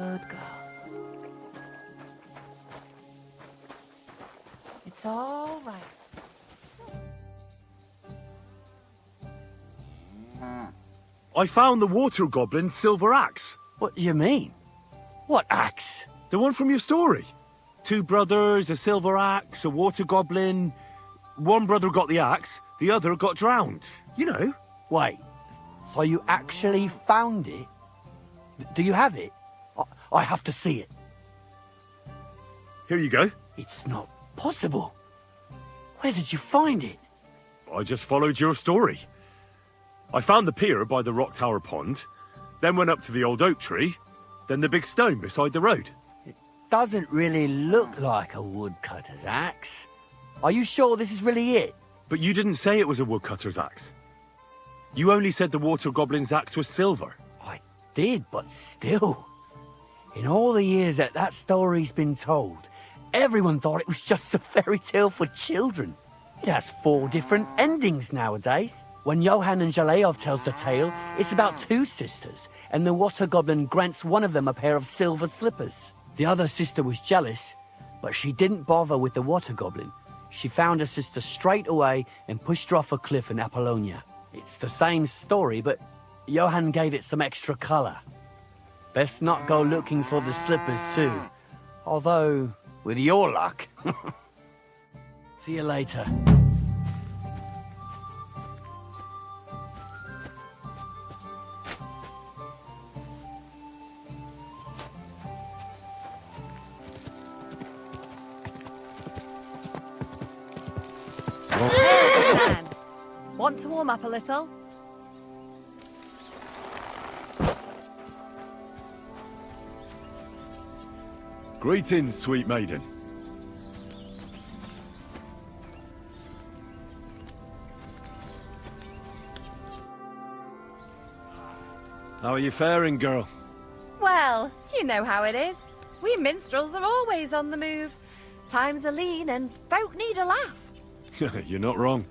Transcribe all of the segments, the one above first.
Good girl. It's all right. I found the water goblin's silver axe. What do you mean? What axe? The one from your story. 2 brothers, a silver axe, a water goblin. One brother got the axe, the other got drowned. You know. Wait, so you actually found it? Do you have it? I have to see it. Here you go. It's not possible. Where did you find it? I just followed your story. I found the pier by the rock tower pond, then went up to the old oak tree, then the big stone beside the road. It doesn't really look like a woodcutter's axe. Are you sure this is really it? But you didn't say it was a woodcutter's axe. You only said the water goblin's axe was silver. I did, but still. In all the years that story's been told, everyone thought it was just a fairy tale for children. It has 4 different endings nowadays. When Johann and Jalejov tells the tale, it's about 2 sisters, and the water goblin grants one of them a pair of silver slippers. The other sister was jealous, but she didn't bother with the water goblin. She found her sister straight away and pushed her off a cliff in Apollonia. It's the same story, but Johann gave it some extra colour. Best not go looking for the slippers too. Although, with your luck. See you later. Man, want to warm up a little? Greetings, sweet maiden. How are you faring, girl? Well, you know how it is. We minstrels are always on the move. Times are lean and folk need a laugh. You're not wrong.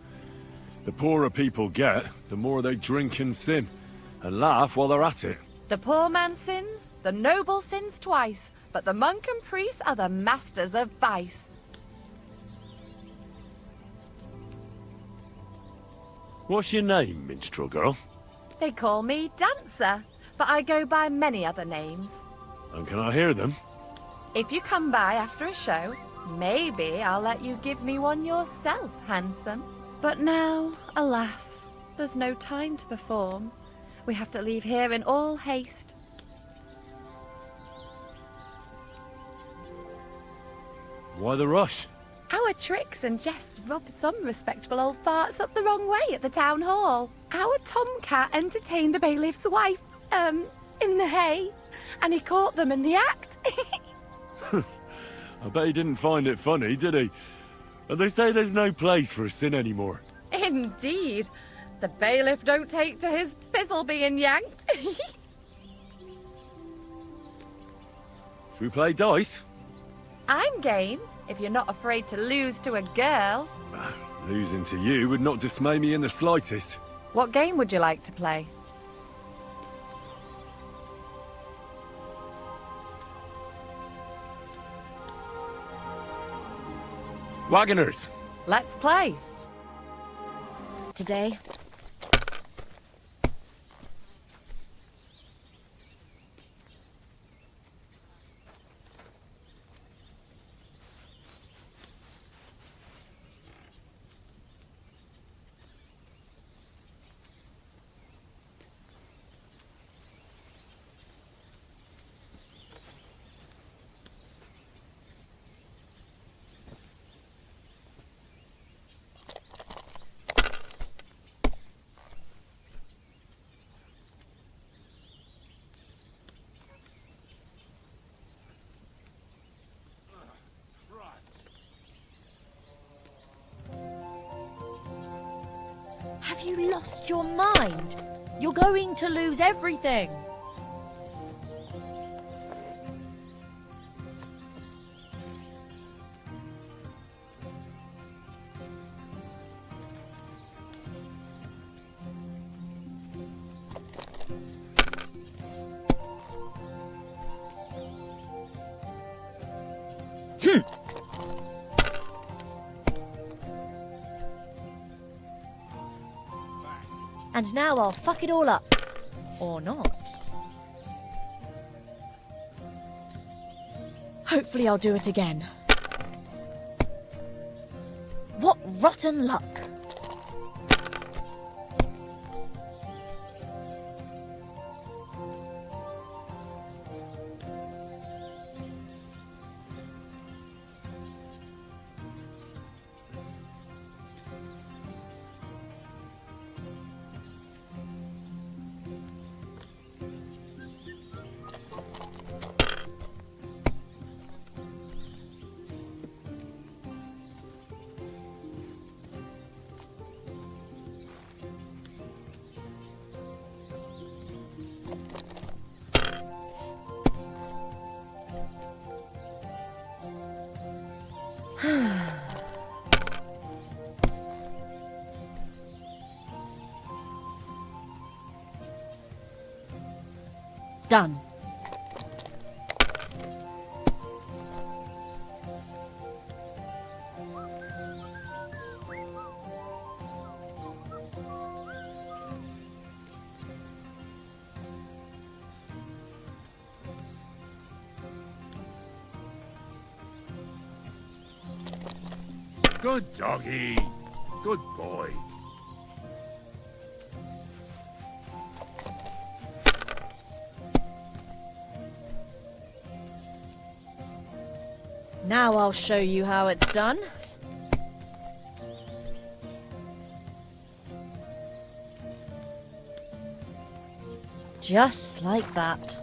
The poorer people get, the more they drink and sin, and laugh while they're at it. The poor man sins, the noble sins twice, but the monk and priest are the masters of vice. What's your name, minstrel girl? They call me Dancer, but I go by many other names. And can I hear them? If you come by after a show, maybe I'll let you give me one yourself, handsome. But now, alas, there's no time to perform. We have to leave here in all haste. Why the rush? Our tricks and jests rub some respectable old farts up the wrong way at the town hall. Our tomcat entertained the bailiff's wife, in the hay, and he caught them in the act. I bet he didn't find it funny, did he? And they say there's no place for sin anymore. Indeed. The bailiff don't take to his pizzle being yanked. Should we play dice? I'm game, if you're not afraid to lose to a girl. Losing to you would not dismay me in the slightest. What game would you like to play? Wagoners! Let's play. Today, have you lost your mind? You're going to lose everything. And now I'll fuck it all up. Or not. Hopefully I'll do it again. What rotten luck. Done. Good doggy. Good boy. Now I'll show you how it's done. Just like that.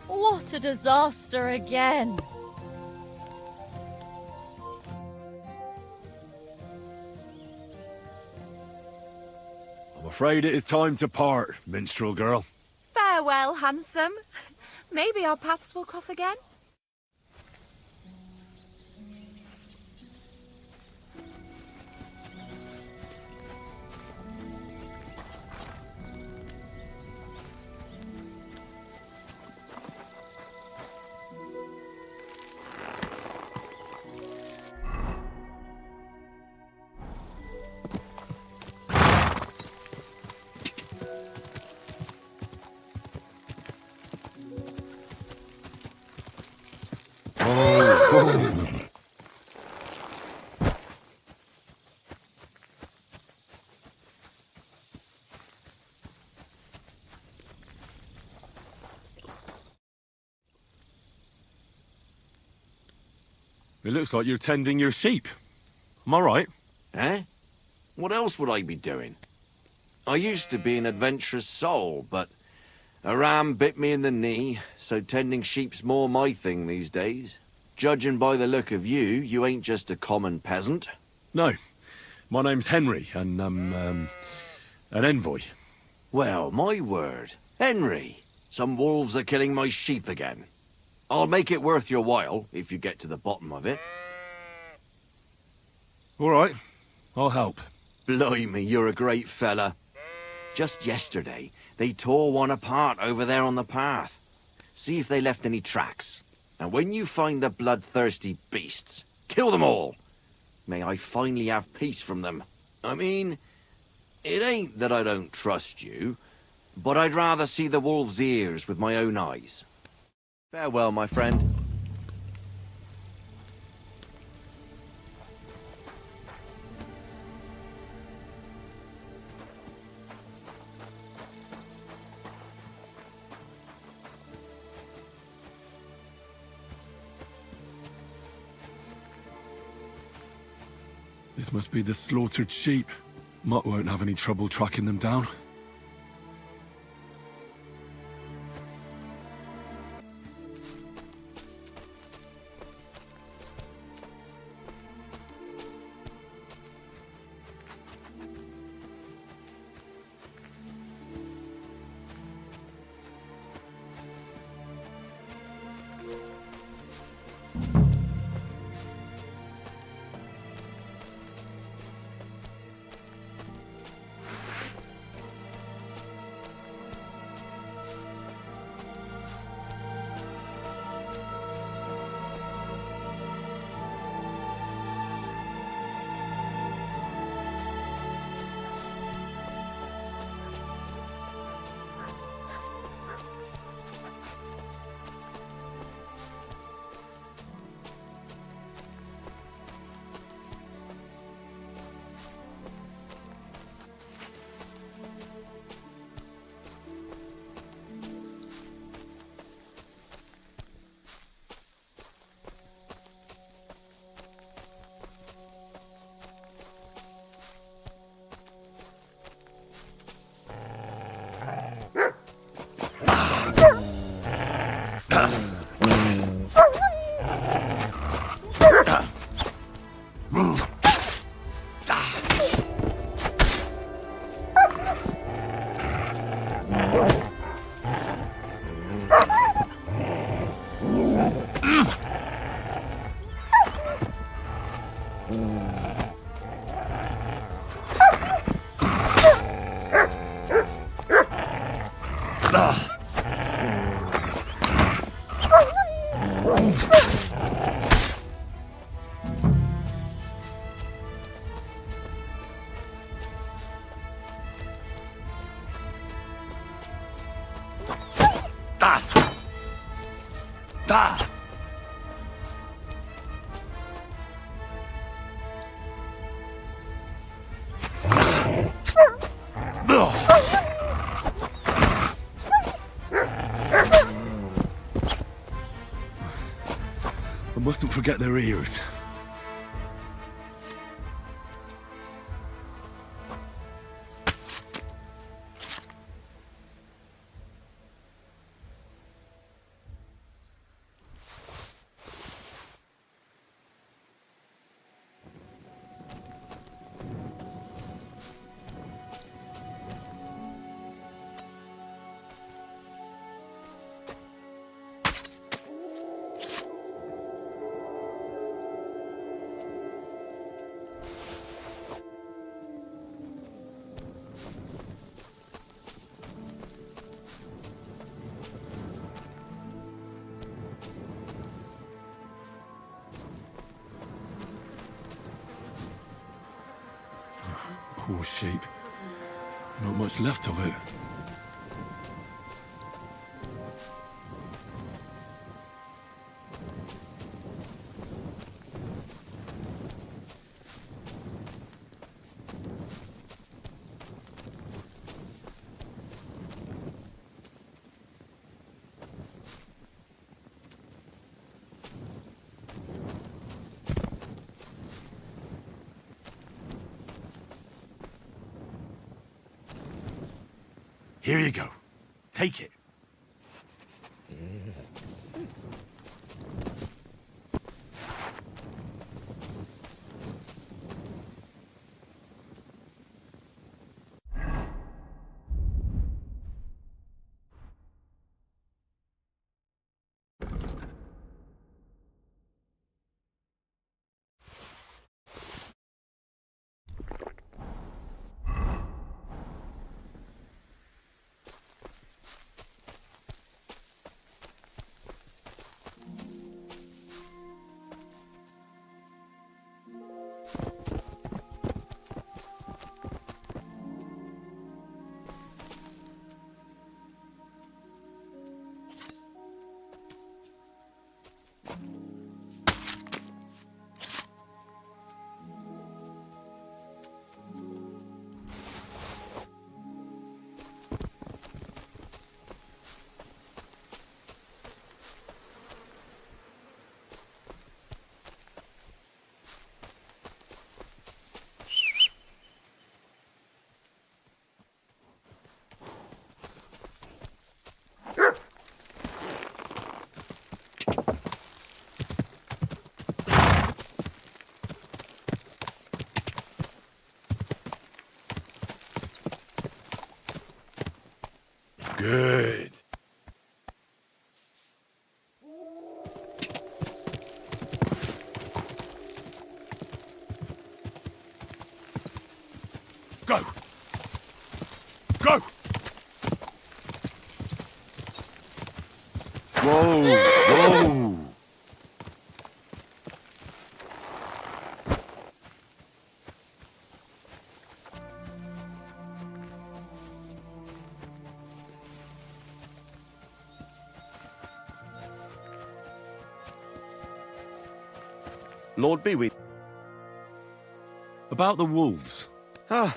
What a disaster again! I'm afraid it is time to part, minstrel girl. Farewell, handsome. Maybe our paths will cross again. It looks like you're tending your sheep. Am I right? Eh? What else would I be doing? I used to be an adventurous soul, but a ram bit me in the knee, so tending sheep's more my thing these days. Judging by the look of you, you ain't just a common peasant. No. My name's Henry, and I'm, an envoy. Well, my word. Henry, some wolves are killing my sheep again. I'll make it worth your while, if you get to the bottom of it. All right. I'll help. Blimey, you're a great fella. Just yesterday, they tore one apart over there on the path. See if they left any tracks. And when you find the bloodthirsty beasts, kill them all. May I finally have peace from them. I mean, it ain't that I don't trust you, but I'd rather see the wolf's ears with my own eyes. Farewell, my friend. This must be the slaughtered sheep. Mutt won't have any trouble tracking them down. I mustn't forget their ears. Poor sheep. Not much left of it. Here you go. Take it. Good. Go! Go! Whoa! Whoa! Lord be with. About the wolves. Ah,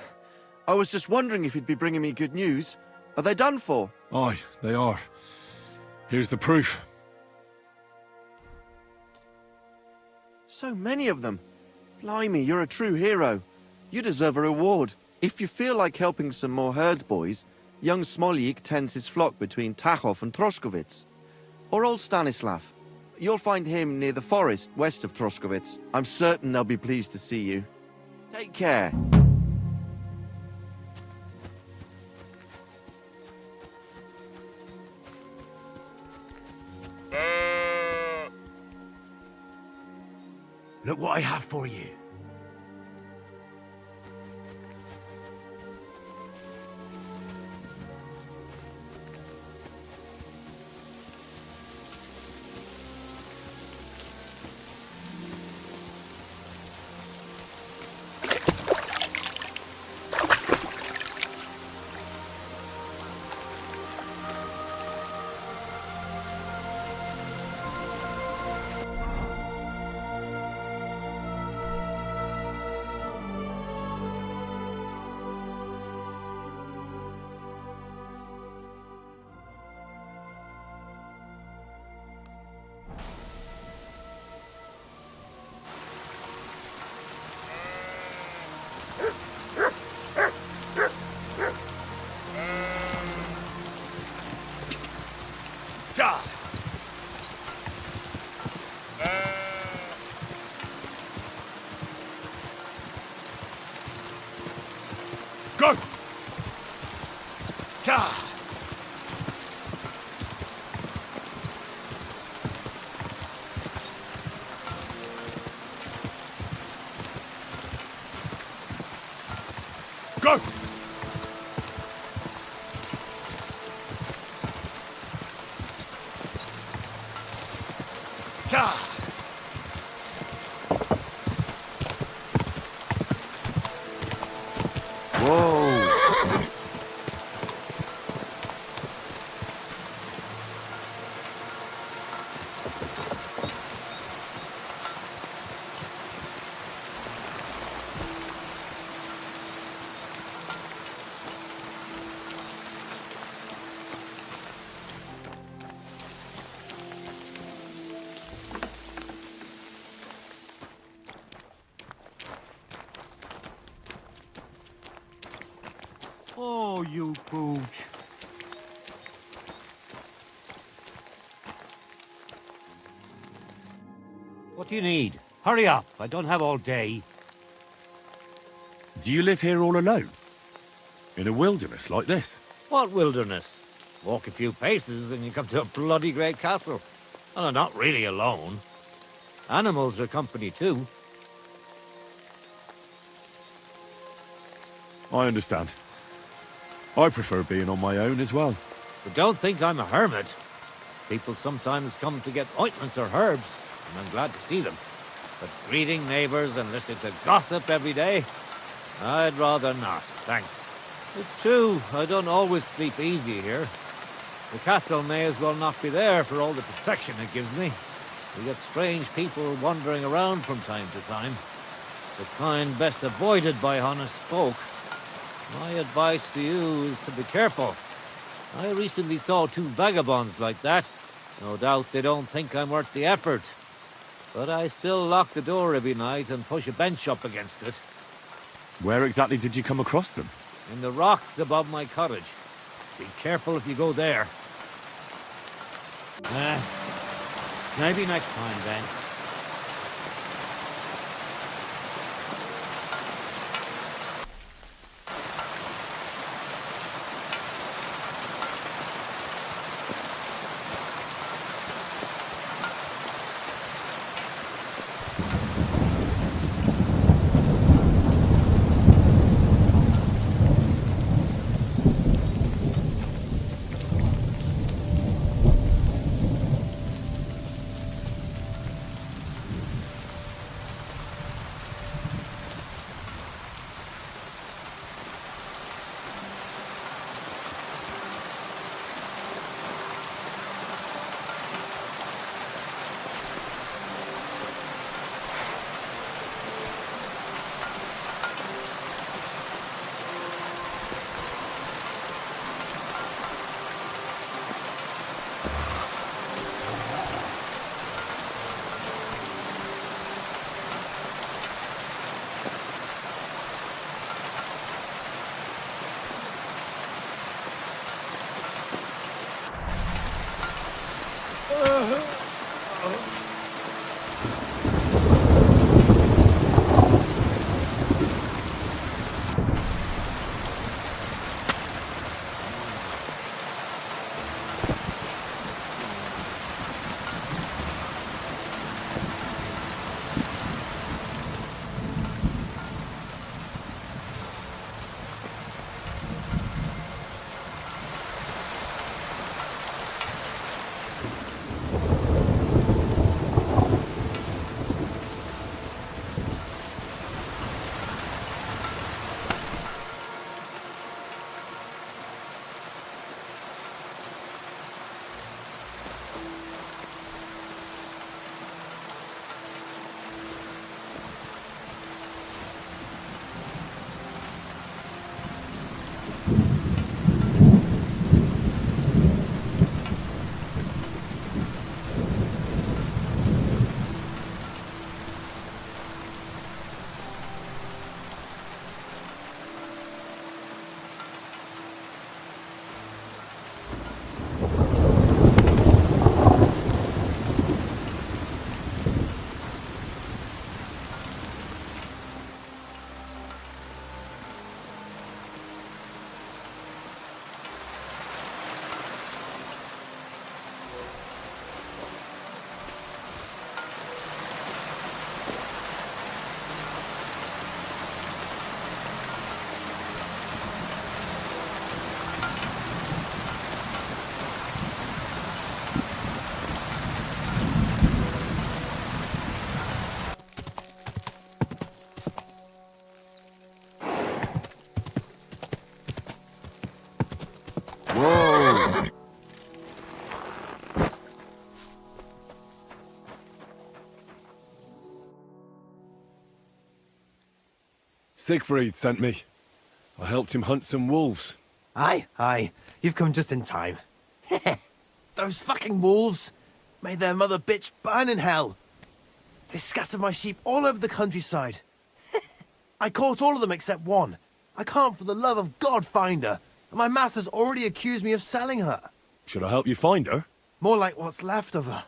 I was just wondering if you'd be bringing me good news. Are they done for? Aye, they are. Here's the proof. So many of them. Blimey, you're a true hero. You deserve a reward. If you feel like helping some more herds boys, young Smoljik tends his flock between Tachov and Troskowitz. Or old Stanislav. You'll find him near the forest west of Troskowitz. I'm certain they'll be pleased to see you. Take care. Look what I have for you. Ja! Go! Ja! Go! Ja! Whoa! Oh, you pooch. What do you need? Hurry up, I don't have all day. Do you live here all alone? In a wilderness like this? What wilderness? Walk a few paces and you come to a bloody great castle. And I'm not really alone. Animals are company too. I understand. I prefer being on my own as well. But don't think I'm a hermit. People sometimes come to get ointments or herbs, and I'm glad to see them. But greeting neighbors and listening to gossip every day? I'd rather not, thanks. It's true, I don't always sleep easy here. The castle may as well not be there for all the protection it gives me. We get strange people wandering around from time to time. The kind best avoided by honest folk. My advice to you is to be careful. I recently saw 2 vagabonds like that. No doubt they don't think I'm worth the effort. But I still lock the door every night and push a bench up against it. Where exactly did you come across them? In the rocks above my cottage. Be careful if you go there. Maybe next time, then. Siegfried sent me. I helped him hunt some wolves. Aye. You've come just in time. Those fucking wolves made their mother bitch burn in hell. They scattered my sheep all over the countryside. I caught all of them except one. I can't for the love of God find her. And my master's already accused me of selling her. Should I help you find her? More like what's left of her.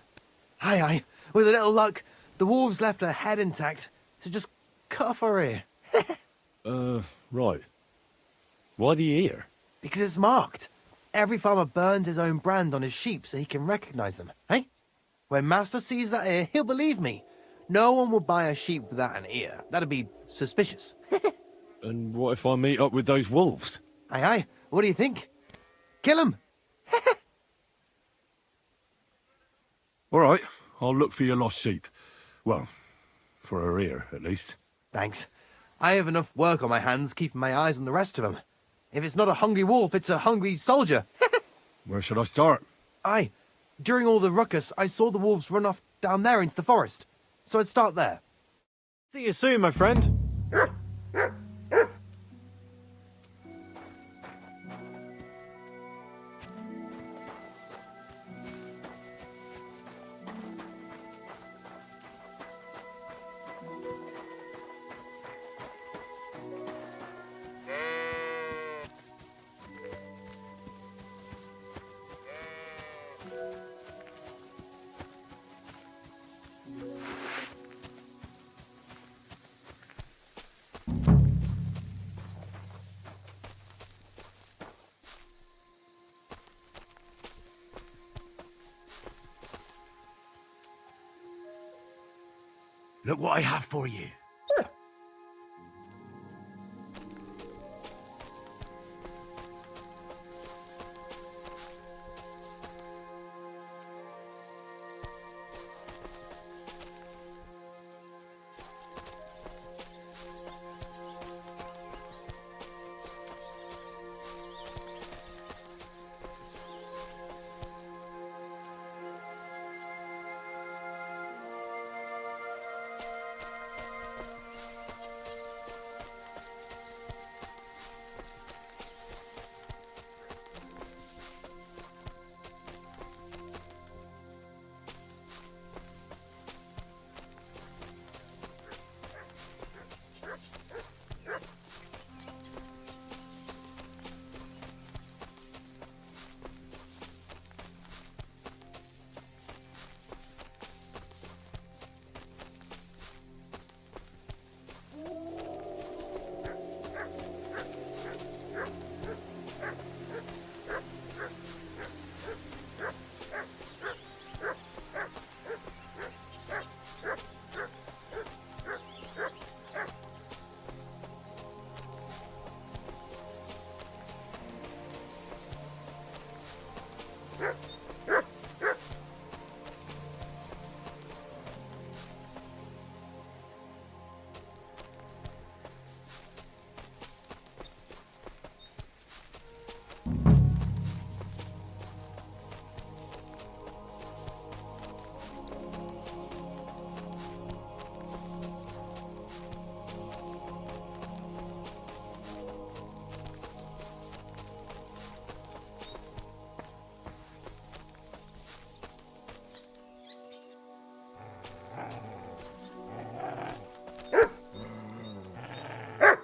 Aye. With a little luck, the wolves left her head intact. So just cut off her ear. Right. Why the ear? Because it's marked. Every farmer burns his own brand on his sheep so he can recognize them, eh? When Master sees that ear, he'll believe me. No one will buy a sheep without an ear. That'd be suspicious. And what if I meet up with those wolves? Aye. What do you think? Kill him. All right, I'll look for your lost sheep. Well, for her ear, at least. Thanks. I have enough work on my hands keeping my eyes on the rest of them. If it's not a hungry wolf, it's a hungry soldier. Where should I start? Aye. During all the ruckus, I saw the wolves run off down there into the forest. So I'd start there. See you soon, my friend. Look what I have for you.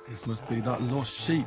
This must be that lost sheep.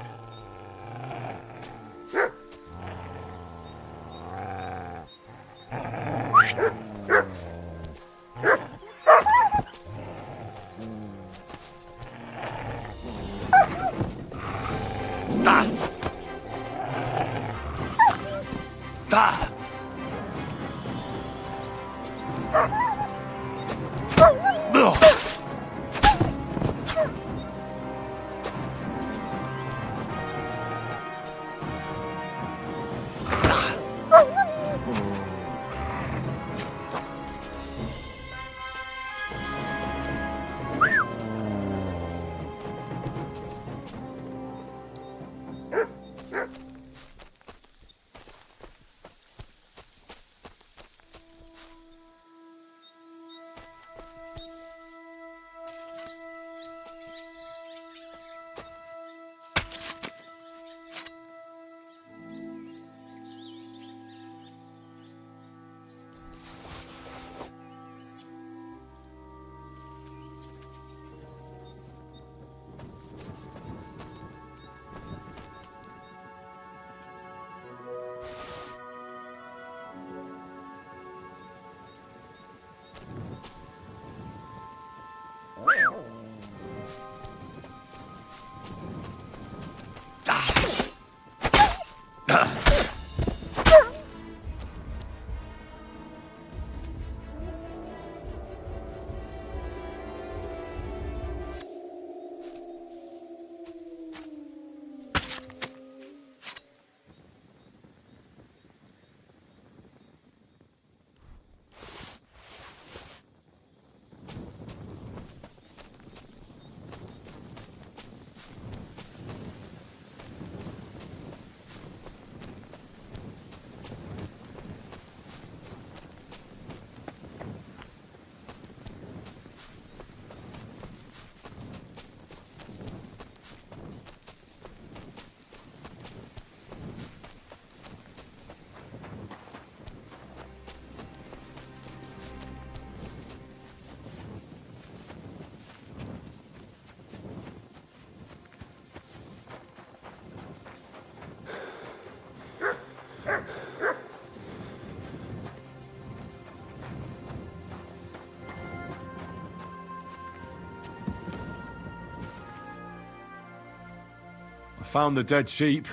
found the dead sheep,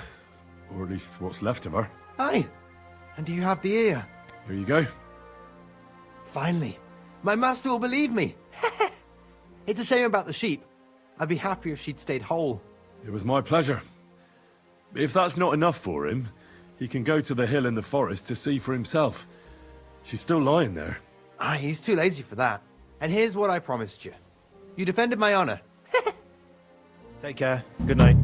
or at least what's left of her. Aye. And do you have the ear? Here you go. Finally. My master will believe me. It's a shame about the sheep. I'd be happier if she'd stayed whole. It was my pleasure. If that's not enough for him, he can go to the hill in the forest to see for himself. She's still lying there. Aye, he's too lazy for that. And here's what I promised you. You defended my honor. Take care. Good night.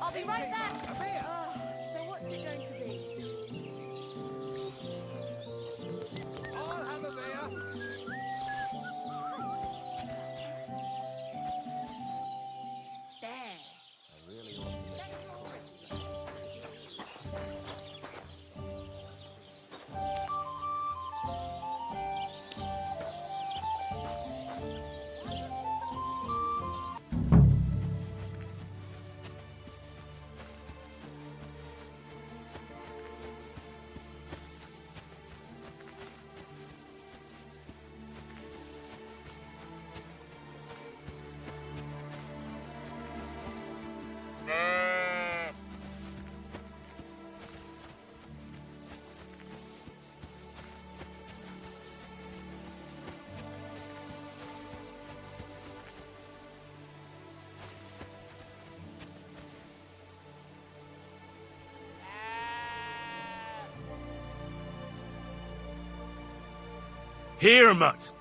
I'll be right back. So what's it going to be? I'll have a beer. Here, Mutt!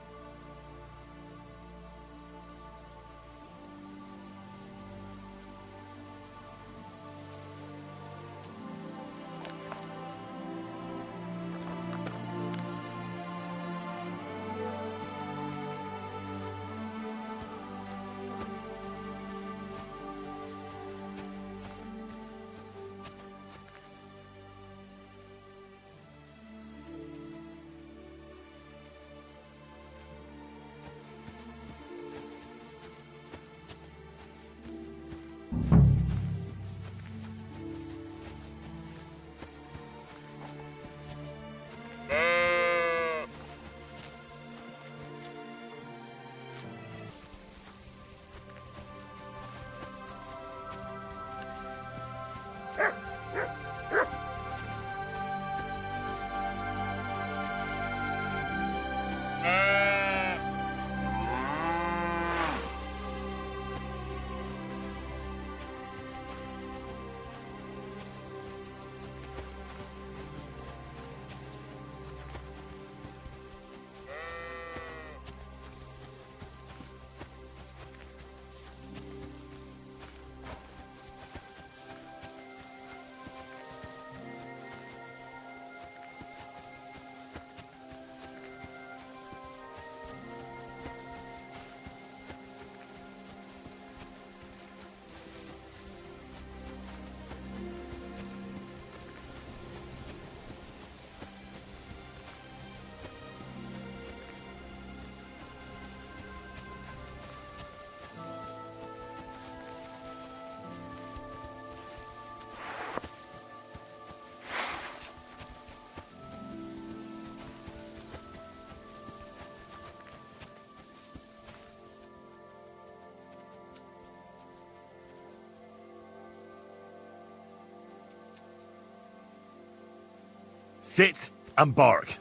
Sit and bark.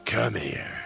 Come here.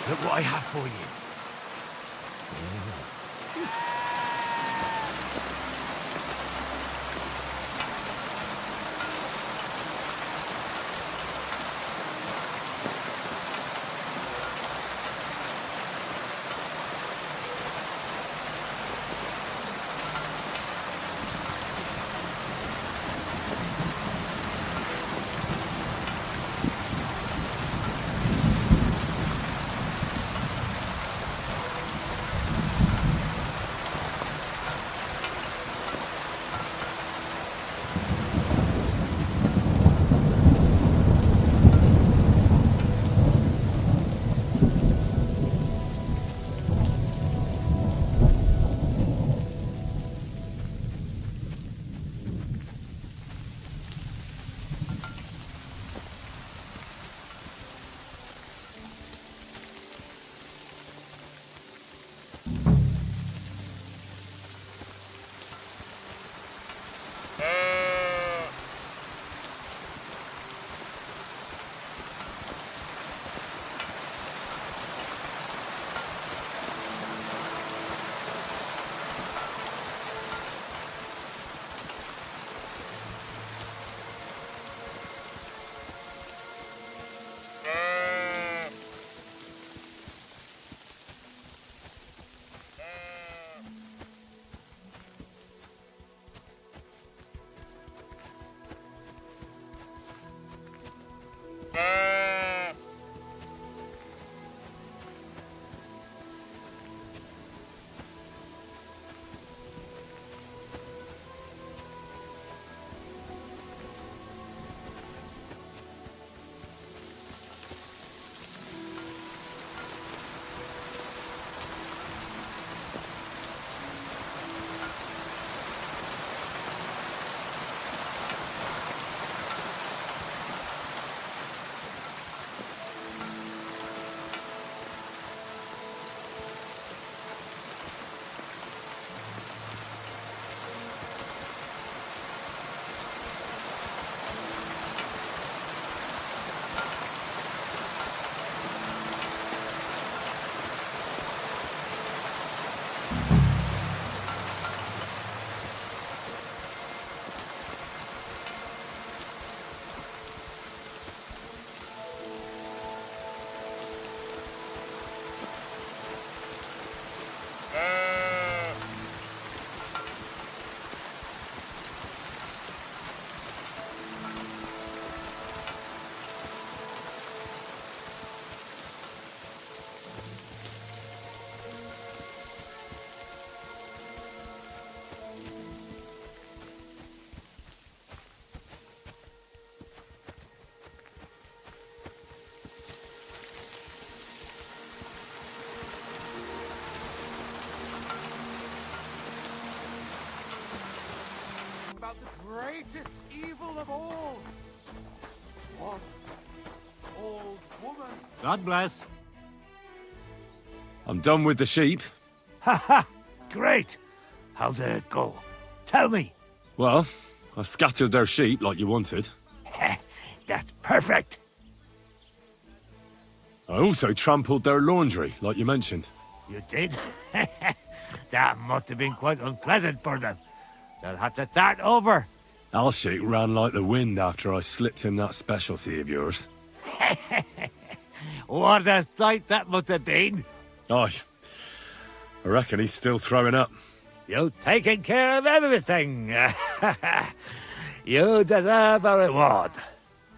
Look what I have for you. about the greatest evil of all. One old woman. God bless. I'm done with the sheep. Ha ha! Great! How did it go? Tell me. Well, I scattered their sheep like you wanted. That's perfect. I also trampled their laundry, like you mentioned. You did? That must have been quite unpleasant for them. They'll have to start over. Alshik ran like the wind after I slipped him that specialty of yours. What a sight that must have been. Aye. I reckon he's still throwing up. You've taken care of everything. You deserve a reward.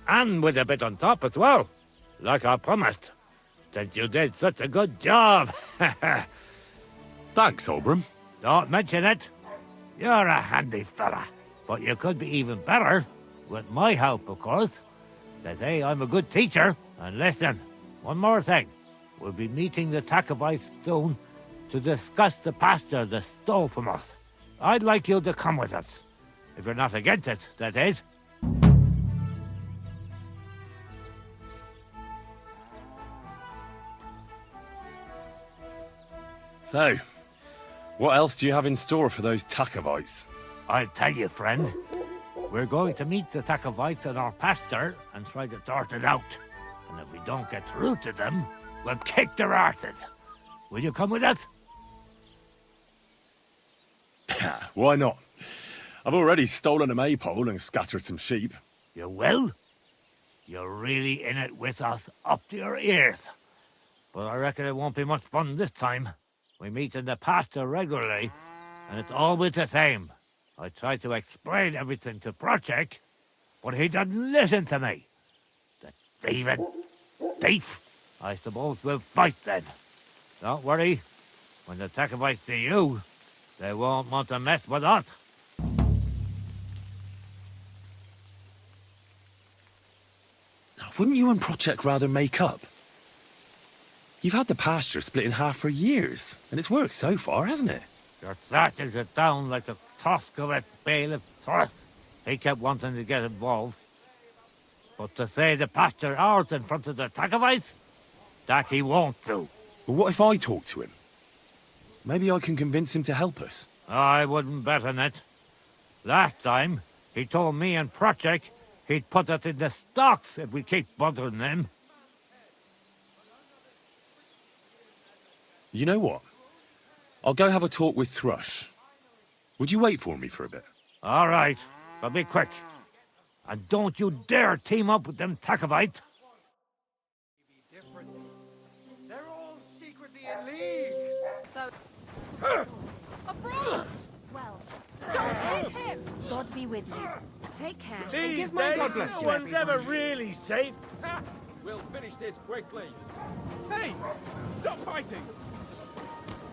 And with a bit on top as well. Like I promised. Since you did such a good job. Thanks, Oberon. Don't mention it. You're a handy fella. But you could be even better. With my help, of course. They say I'm a good teacher. And listen, one more thing. We'll be meeting the Takovites soon to discuss the pasture they stole from us. I'd like you to come with us. If you're not against it, that is. So, what else do you have in store for those Takovites? I'll tell you, friend. We're going to meet the Takovites in our pasture and try to sort it out. And if we don't get through to them, we'll kick their arses. Will you come with us? Why not? I've already stolen a maypole and scattered some sheep. You will? You're really in it with us up to your ears. But I reckon it won't be much fun this time. We meet in the pasture regularly, and it's always the same. I try to explain everything to Project, but he doesn't listen to me. The thieving thief. I suppose we'll fight then. Don't worry. When the Takovites see you, they won't want to mess with us. Now, wouldn't you and Project rather make up? You've had the pasture split in half for years, and it's worked so far, hasn't it? You're starting to sound like the Toscovite bailiff Sorth. He kept wanting to get involved. But to say the pasture ours in front of the Takovites, that he won't do. But what if I talk to him? Maybe I can convince him to help us. I wouldn't bet on it. Last time, he told me and Project he'd put us in the stocks if we keep bothering them. You know what? I'll go have a talk with Thrush. Would you wait for me for a bit? All right, but be quick. And don't you dare team up with them Takovites. They're all secretly in league. Well, don't hit him. God be with you. Take care. And These give my days, regards no to one's everyone. ever really safe. We'll finish this quickly. Hey, stop fighting.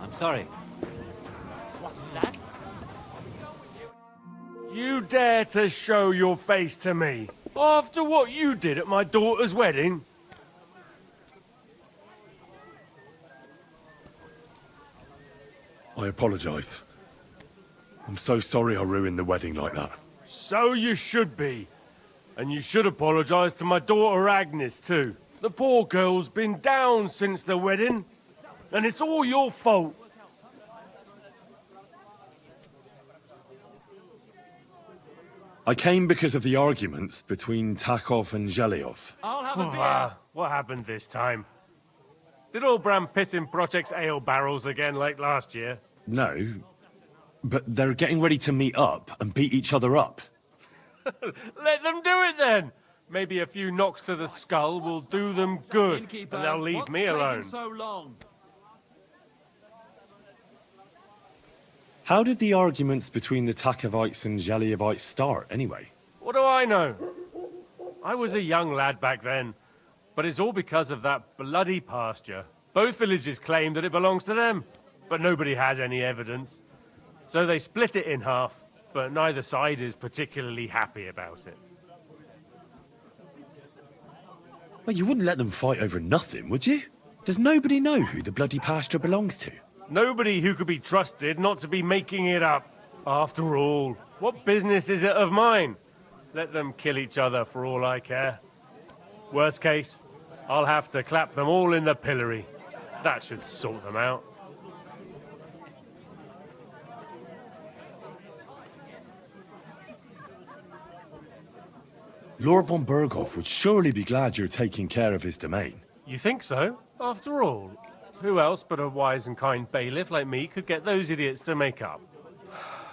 I'm sorry. What's that? You dare to show your face to me after what you did at my daughter's wedding? I apologise. I'm so sorry I ruined the wedding like that. So you should be. And you should apologise to my daughter Agnes too. The poor girl's been down since the wedding. And it's all your fault. I came because of the arguments between Takov and Zhelyov. I'll have a beer. What happened this time? Did old Bram piss in Project's ale barrels again like last year? No, but they're getting ready to meet up and beat each other up. Let them do it then. Maybe a few knocks to the skull will do them good, and they'll leave me alone. How did the arguments between the Takovites and Zhelyevites start, anyway? What do I know? I was a young lad back then, but it's all because of that bloody pasture. Both villages claim that it belongs to them, but nobody has any evidence. So they split it in half, but neither side is particularly happy about it. Well, you wouldn't let them fight over nothing, would you? Does nobody know who the bloody pasture belongs to? Nobody who could be trusted not to be making it up. After all, what business is it of mine? Let them kill each other for all I care. Worst case, I'll have to clap them all in the pillory. That should sort them out. Lord von Berghoff would surely be glad you're taking care of his domain. You think so? After all, who else but a wise and kind bailiff like me could get those idiots to make up?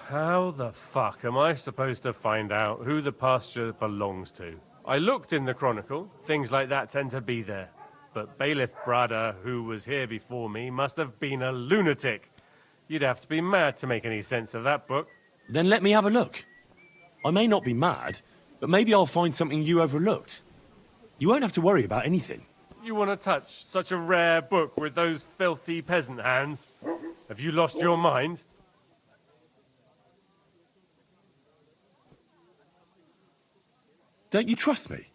How the fuck am I supposed to find out who the pasture belongs to? I looked in the Chronicle, things like that tend to be there. But Bailiff Brada, who was here before me, must have been a lunatic. You'd have to be mad to make any sense of that book. Then let me have a look. I may not be mad, but maybe I'll find something you overlooked. You won't have to worry about anything. You want to touch such a rare book with those filthy peasant hands? Have you lost your mind? Don't you trust me?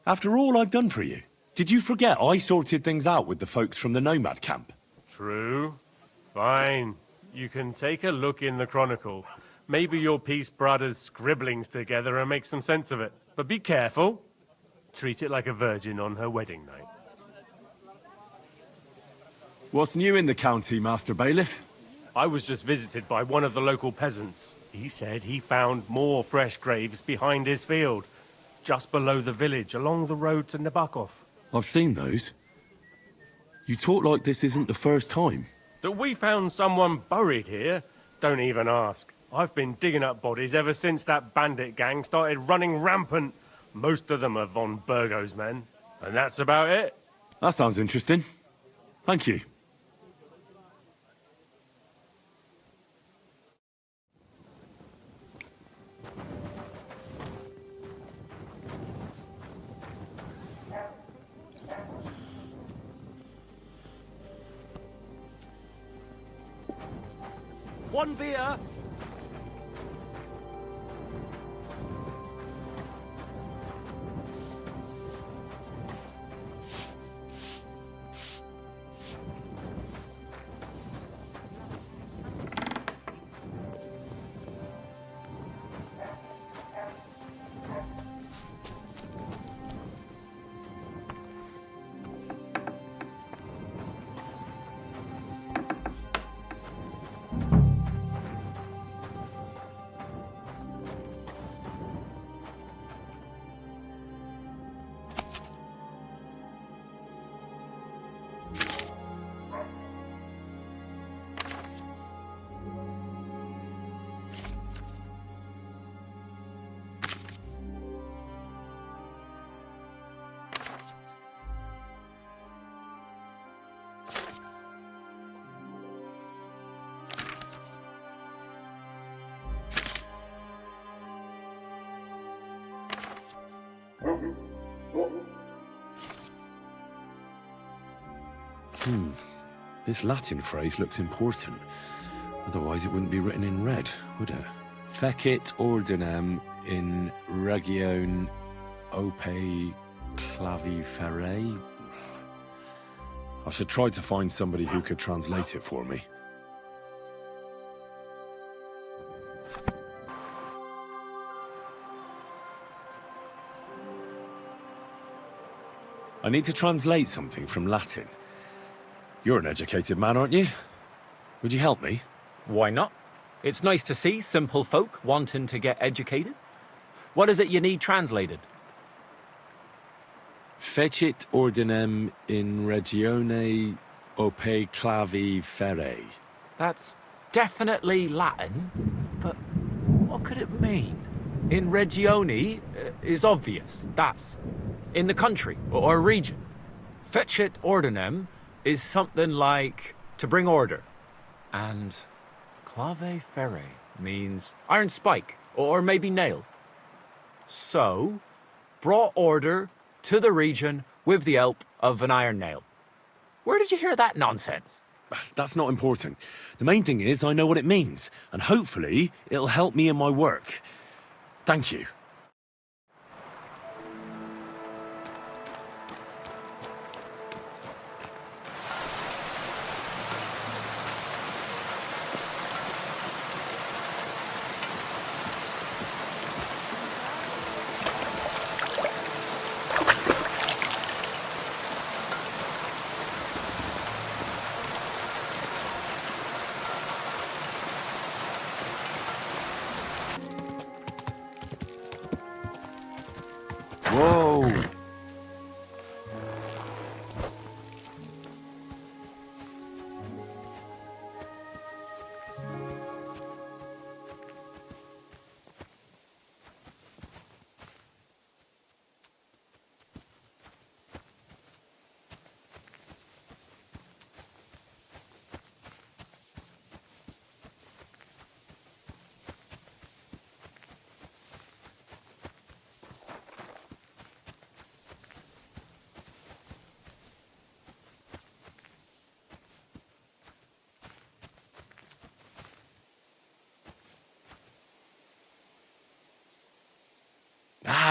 After all I've done for you, did you forget I sorted things out with the folks from the Nomad camp? True. Fine. You can take a look in the Chronicle. Maybe you'll piece Brada's scribblings together and make some sense of it. But be careful. Treat it like a virgin on her wedding night. What's new in the county, Master Bailiff? I was just visited by one of the local peasants. He said he found more fresh graves behind his field, just below the village, along the road to Nabokov. I've seen those. You talk like this isn't the first time. That we found someone buried here? Don't even ask. I've been digging up bodies ever since that bandit gang started running rampant. Most of them are von Burgo's men. And that's about it. That sounds interesting. Thank you. One beer. This Latin phrase looks important. Otherwise it wouldn't be written in red, would it? Fecit ordinem in region ope claviferae. I should try to find somebody who could translate it for me. I need to translate something from Latin. You're an educated man, aren't you? Would you help me? Why not? It's nice to see simple folk wanting to get educated. What is it you need translated? Fecit ordinem in regione ope claviferae. That's definitely Latin, but what could it mean? In regione is obvious. That's in the country or region. Fecit ordinem is something like to bring order. And clave ferre means iron spike or maybe nail. So, brought order to the region with the help of an iron nail. Where did you hear that nonsense? That's not important. The main thing is I know what it means, and hopefully it'll help me in my work. Thank you.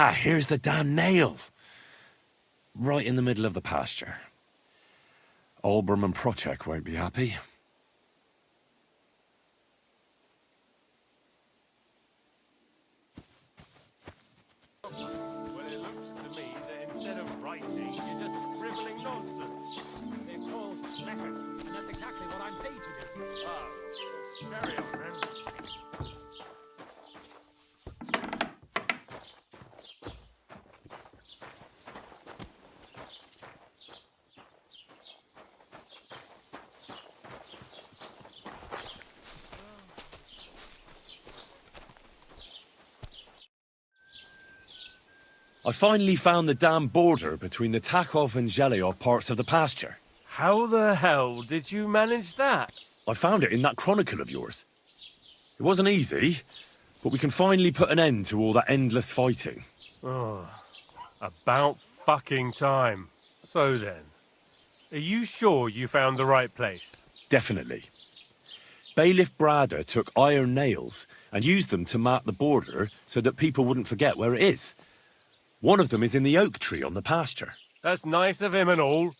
Ah, here's the damn nail. Right in the middle of the pasture. Olbram and Procek won't be happy. Well, it looks to me that instead of writing, you're just scribbling nonsense. They've called letters, and that's exactly what I'm paid to do. Ah, carry on then. I finally found the damn border between the Takhov and Zhelyov parts of the pasture. How the hell did you manage that? I found it in that chronicle of yours. It wasn't easy, but we can finally put an end to all that endless fighting. Oh, about fucking time. So then, are you sure you found the right place? Definitely. Bailiff Brada took iron nails and used them to mark the border so that people wouldn't forget where it is. One of them is in the oak tree on the pasture. That's nice of him and all,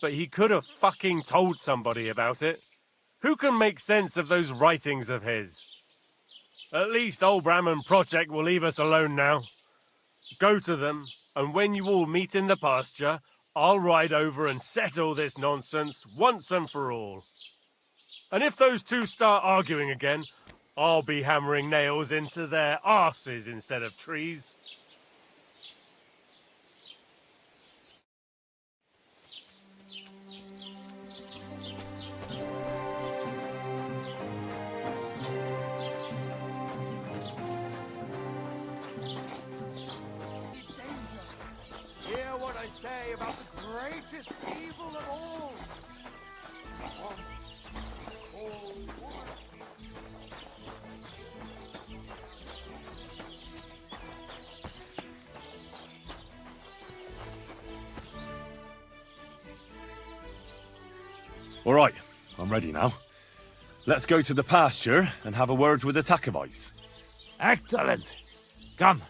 but he could have fucking told somebody about it. Who can make sense of those writings of his? At least Olbram and Procek will leave us alone now. Go to them, and when you all meet in the pasture, I'll ride over and settle this nonsense once and for all. And if those two start arguing again, I'll be hammering nails into their arses instead of trees. Hear what I say about the greatest evil of all. One old woman. All right, I'm ready now. Let's go to the pasture and have a word with the Takovites. Excellent. Come,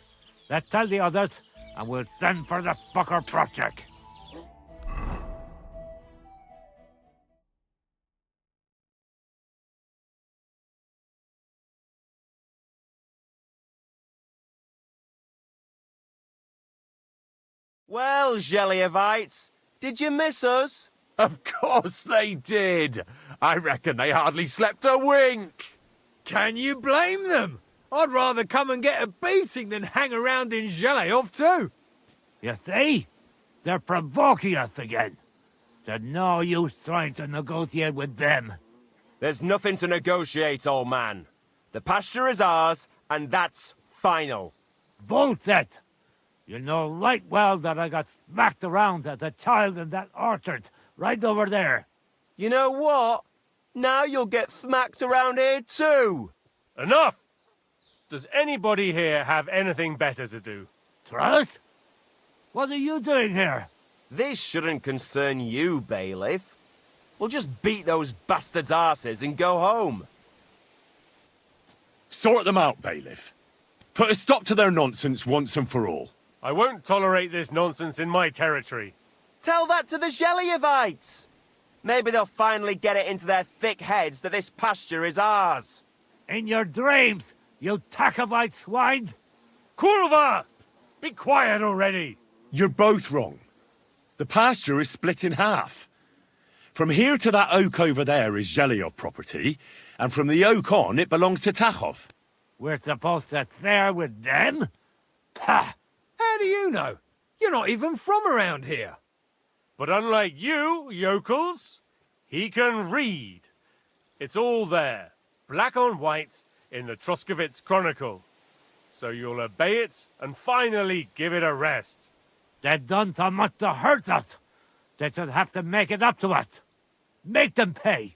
let's tell the others, and we'll send for the fucker project. Well, Zhelyevites, did you miss us? Of course they did. I reckon they hardly slept a wink. Can you blame them? I'd rather come and get a beating than hang around in Zhelyov too. You see? They're provoking us again. There's no use trying to negotiate with them. There's nothing to negotiate, old man. The pasture is ours, and that's final. Bullshit! You know right well that I got smacked around as a child in that orchard, right over there. You know what? Now you'll get smacked around here too. Enough! Does anybody here have anything better to do? Trust? What are you doing here? This shouldn't concern you, bailiff. We'll just beat those bastards' asses and go home. Sort them out, bailiff. Put a stop to their nonsense once and for all. I won't tolerate this nonsense in my territory. Tell that to the Zhelyevites. Maybe they'll finally get it into their thick heads that this pasture is ours. In your dreams, you Takovite swine! Kurva! Be quiet already! You're both wrong. The pasture is split in half. From here to that oak over there is Zhelyov property, and from the oak on, it belongs to Takhov. We're supposed to share with them? Pah! How do you know? You're not even from around here. But unlike you, yokels, he can read. It's all there, black on white, in the Troskovitz Chronicle. So you'll obey it and finally give it a rest. They've done so much to hurt us. They should have to make it up to us. Make them pay.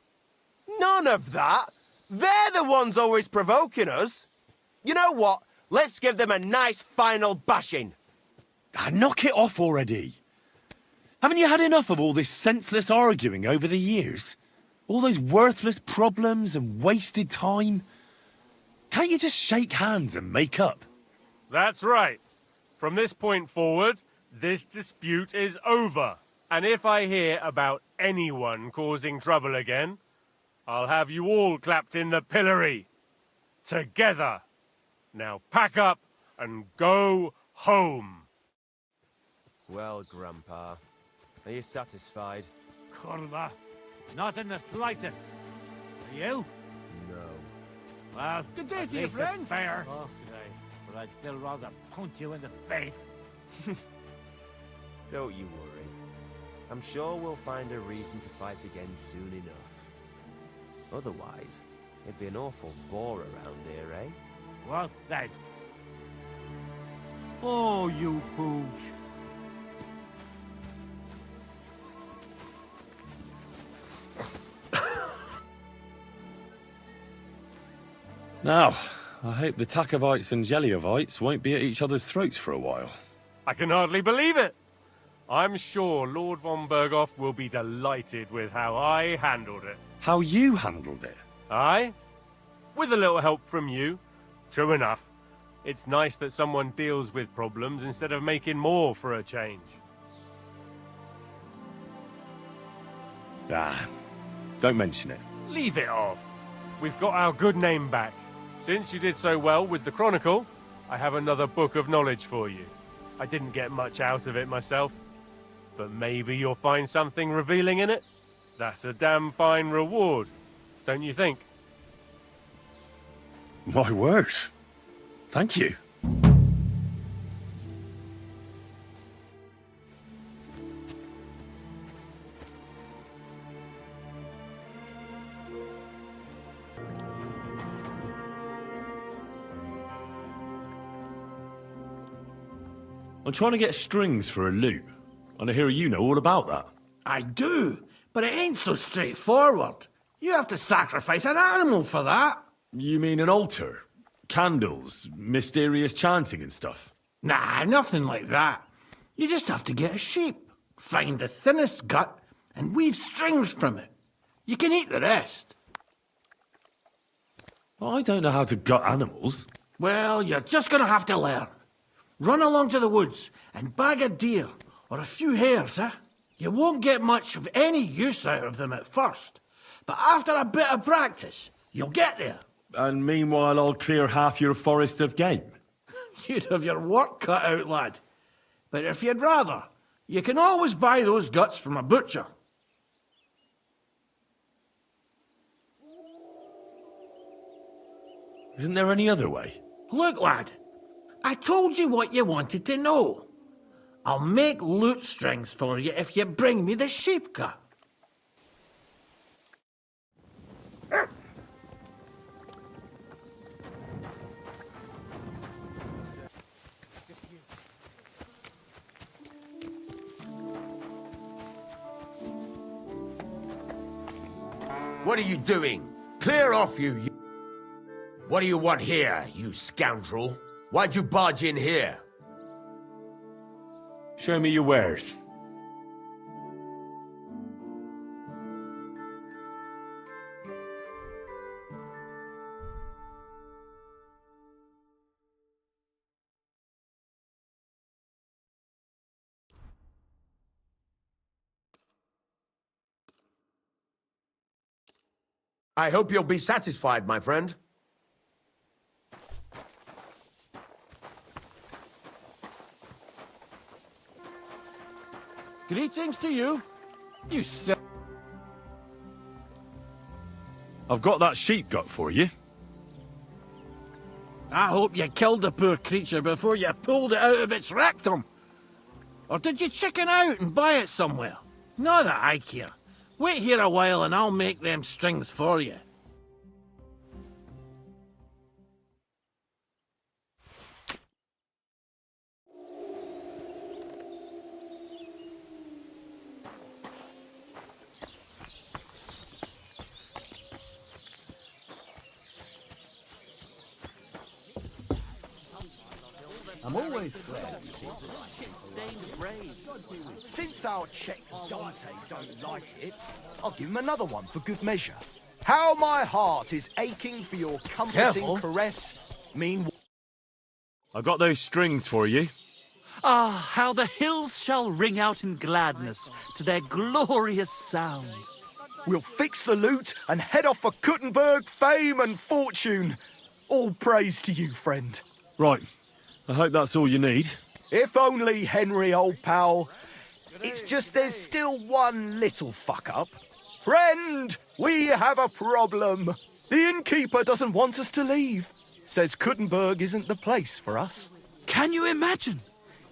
None of that. They're the ones always provoking us. You know what? Let's give them a nice final bashing. Knock it off already. Haven't you had enough of all this senseless arguing over the years? All those worthless problems and wasted time? Can't you just shake hands and make up? That's right. From this point forward, this dispute is over. And if I hear about anyone causing trouble again, I'll have you all clapped in the pillory. Together. Now pack up and go home. Well, Grandpa, are you satisfied? Curva, not in the slightest. Are you? No. Well, Good day at to you, least friend. it's fair. Okay, but I'd still rather punch you in the face. Don't you worry. I'm sure we'll find a reason to fight again soon enough. Otherwise, it'd be an awful bore around here, eh? Well said. Oh, you pooch. Now, I hope the Takovites and Jeliovites won't be at each other's throats for a while. I can hardly believe it. I'm sure Lord von Berghoff will be delighted with how I handled it. How you handled it? Aye? With a little help from you. True enough. It's nice that someone deals with problems instead of making more for a change. Ah, don't mention it. Leave it off. We've got our good name back. Since you did so well with the Chronicle, I have another book of knowledge for you. I didn't get much out of it myself, but maybe you'll find something revealing in it. That's a damn fine reward, don't you think? My word. Thank you. I'm trying to get strings for a loop, and I hear you know all about that. I do, but it ain't so straightforward. You have to sacrifice an animal for that. You mean an altar? Candles, mysterious chanting and stuff? Nah, nothing like that. You just have to get a sheep, find the thinnest gut, and weave strings from it. You can eat the rest. I don't know how to gut animals. Well, you're just gonna have to learn. Run along to the woods and bag a deer or a few hares, eh? You won't get much of any use out of them at first, but after a bit of practice, you'll get there. And meanwhile, I'll clear half your forest of game. You'd have your work cut out, lad. But if you'd rather, you can always buy those guts from a butcher. Isn't there any other way? Look, lad, I told you what you wanted to know. I'll make lute strings for you if you bring me the sheep gut. What are you doing? Clear off, you... What do you want here, you scoundrel? Why'd you barge in here? Show me your wares. I hope you'll be satisfied, my friend. Greetings to you. You I've got that sheep gut for you. I hope you killed the poor creature before you pulled it out of its rectum. Or did you chicken out and buy it somewhere? Not that I care. Wait here a while and I'll make them strings for you. I'm always glad. Since our check Dante don't like it, I'll give him another one for good measure. How my heart is aching for your comforting Careful. caress. I got those strings for you. Ah, how the hills shall ring out in gladness to their glorious sound. We'll fix the loot and head off for Kuttenberg, fame and fortune. All praise to you, friend. Right. I hope that's all you need. If only, Henry, old pal. It's just there's still one little fuck-up. Friend, we have a problem. The innkeeper doesn't want us to leave. Says Kuttenberg isn't the place for us. Can you imagine?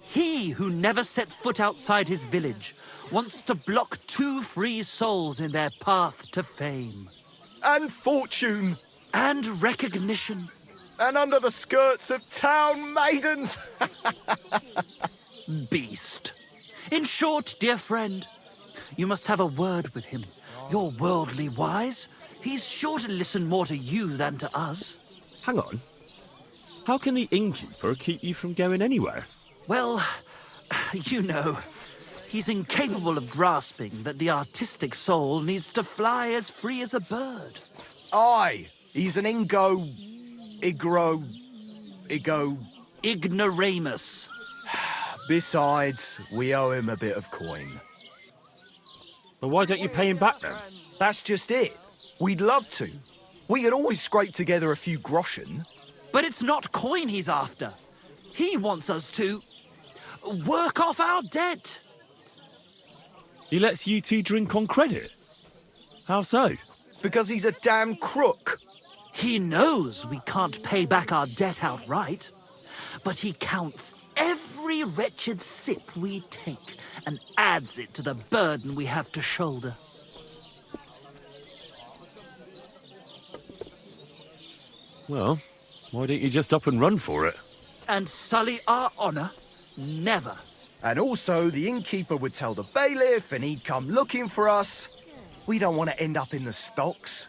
He who never set foot outside his village wants to block 2 free souls in their path to fame. And fortune. And recognition. And under the skirts of town maidens. Beast. In short, dear friend, you must have a word with him. You're worldly wise. He's sure to listen more to you than to us. Hang on. How can the innkeeper keep you from going anywhere? Well, you know, he's incapable of grasping that the artistic soul needs to fly as free as a bird. Aye, he's an ignoramus. Besides, we owe him a bit of coin. Well, why don't you pay him back then? That's just it. We'd love to. We can always scrape together a few groschen. But it's not coin he's after. He wants us to work off our debt. He lets you two drink on credit? How so? Because he's a damn crook. He knows we can't pay back our debt outright, but he counts every wretched sip we take and adds it to the burden we have to shoulder. Well, why don't you just up and run for it? And sully our honour? Never. And also, the innkeeper would tell the bailiff and he'd come looking for us. We don't want to end up in the stocks.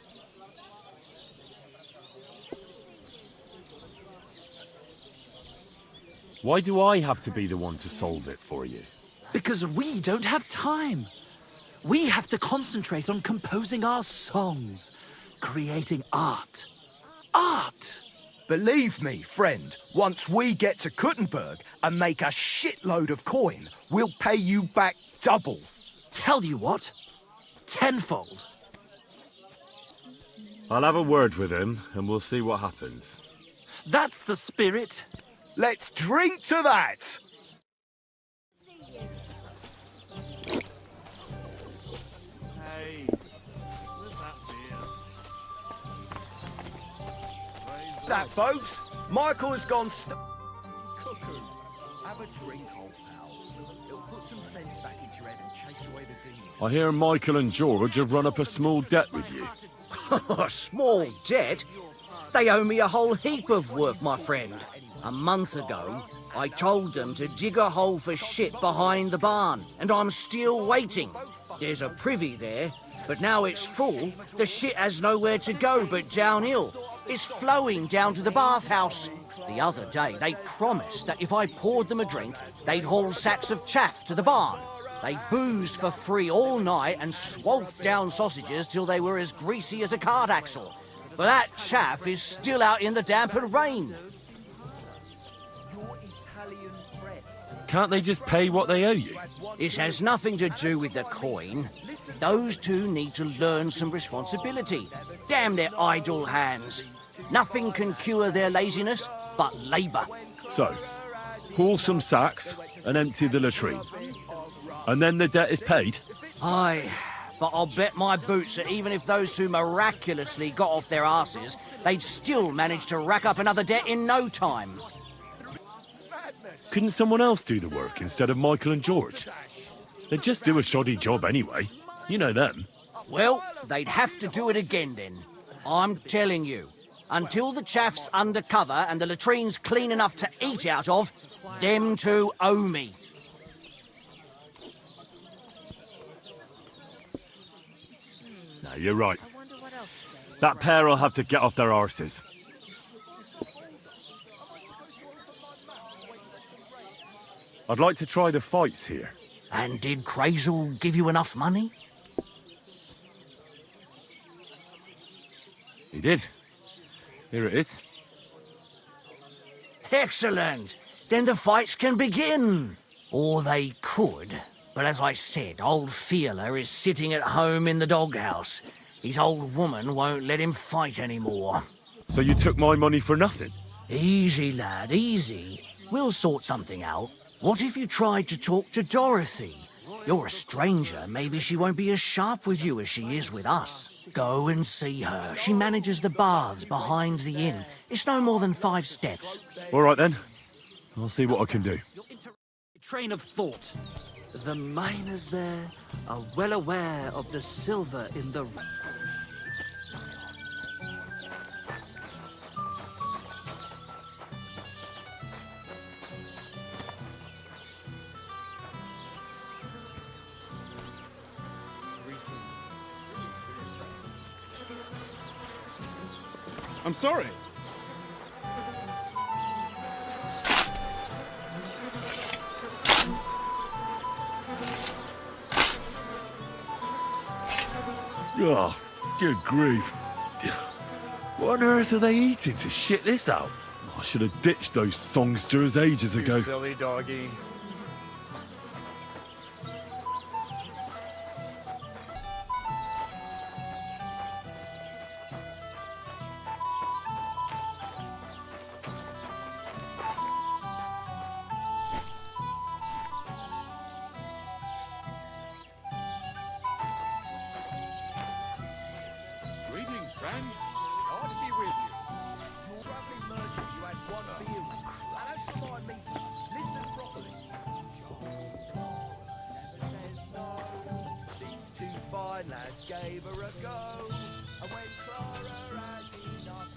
Why do I have to be the one to solve it for you? Because we don't have time. We have to concentrate on composing our songs, creating art. Art! Believe me, friend, once we get to Kuttenberg and make a shitload of coin, we'll pay you back double. Tell you what, tenfold. I'll have a word with him and we'll see what happens. That's the spirit. Let's drink to that! Hey, where's that beer? That, folks, Michael has gone cuckoo. Have a drink, old pal. It'll put some sense back into your head and chase away the demons. I hear Michael and George have run up a small debt with you. A small debt? They owe me a whole heap of work, my friend. A month ago, I told them to dig a hole for shit behind the barn, and I'm still waiting. There's a privy there, but now it's full. The shit has nowhere to go but downhill. It's flowing down to the bathhouse. The other day, they promised that if I poured them a drink, they'd haul sacks of chaff to the barn. They boozed for free all night and swathed down sausages till they were as greasy as a cart axle. But that chaff is still out in the damp and rain. Can't they just pay what they owe you? It has nothing to do with the coin. Those two need to learn some responsibility. Damn their idle hands. Nothing can cure their laziness but labour. So, haul some sacks and empty the latrine. And then the debt is paid? Aye, but I'll bet my boots that even if those two miraculously got off their arses, they'd still manage to rack up another debt in no time. Couldn't someone else do the work instead of Michael and George? They'd just do a shoddy job anyway. You know them. Well, they'd have to do it again then. I'm telling you. Until the chaff's under cover and the latrine's clean enough to eat out of, them two owe me. No, you're right. That pair will have to get off their arses. I'd like to try the fights here. And did Crazel give you enough money? He did. Here it is. Excellent. then the fights can begin. Or they could. But as I said, old Fiala is sitting at home in the doghouse. His old woman won't let him fight anymore. So you took my money for nothing? Easy, lad, easy. We'll sort something out. What if you tried to talk to Dorothy? You're a stranger. Maybe she won't be as sharp with you as she is with us. Go and see her. She manages the baths behind the inn. It's no more than 5 steps. All right then. I'll see what I can do. Train of thought. The miners there are well aware of the silver in the... I'm sorry. Oh, good grief. What on earth are they eating to shit this out? I should have ditched those songsters ages ago. You silly doggy. Greetings, friend. Hard to be with you. You're a traveling merchant. You had one beer. And as to my meeting, listen properly. Never says no. These 2 fine lads gave her a go. And when Clara had enough,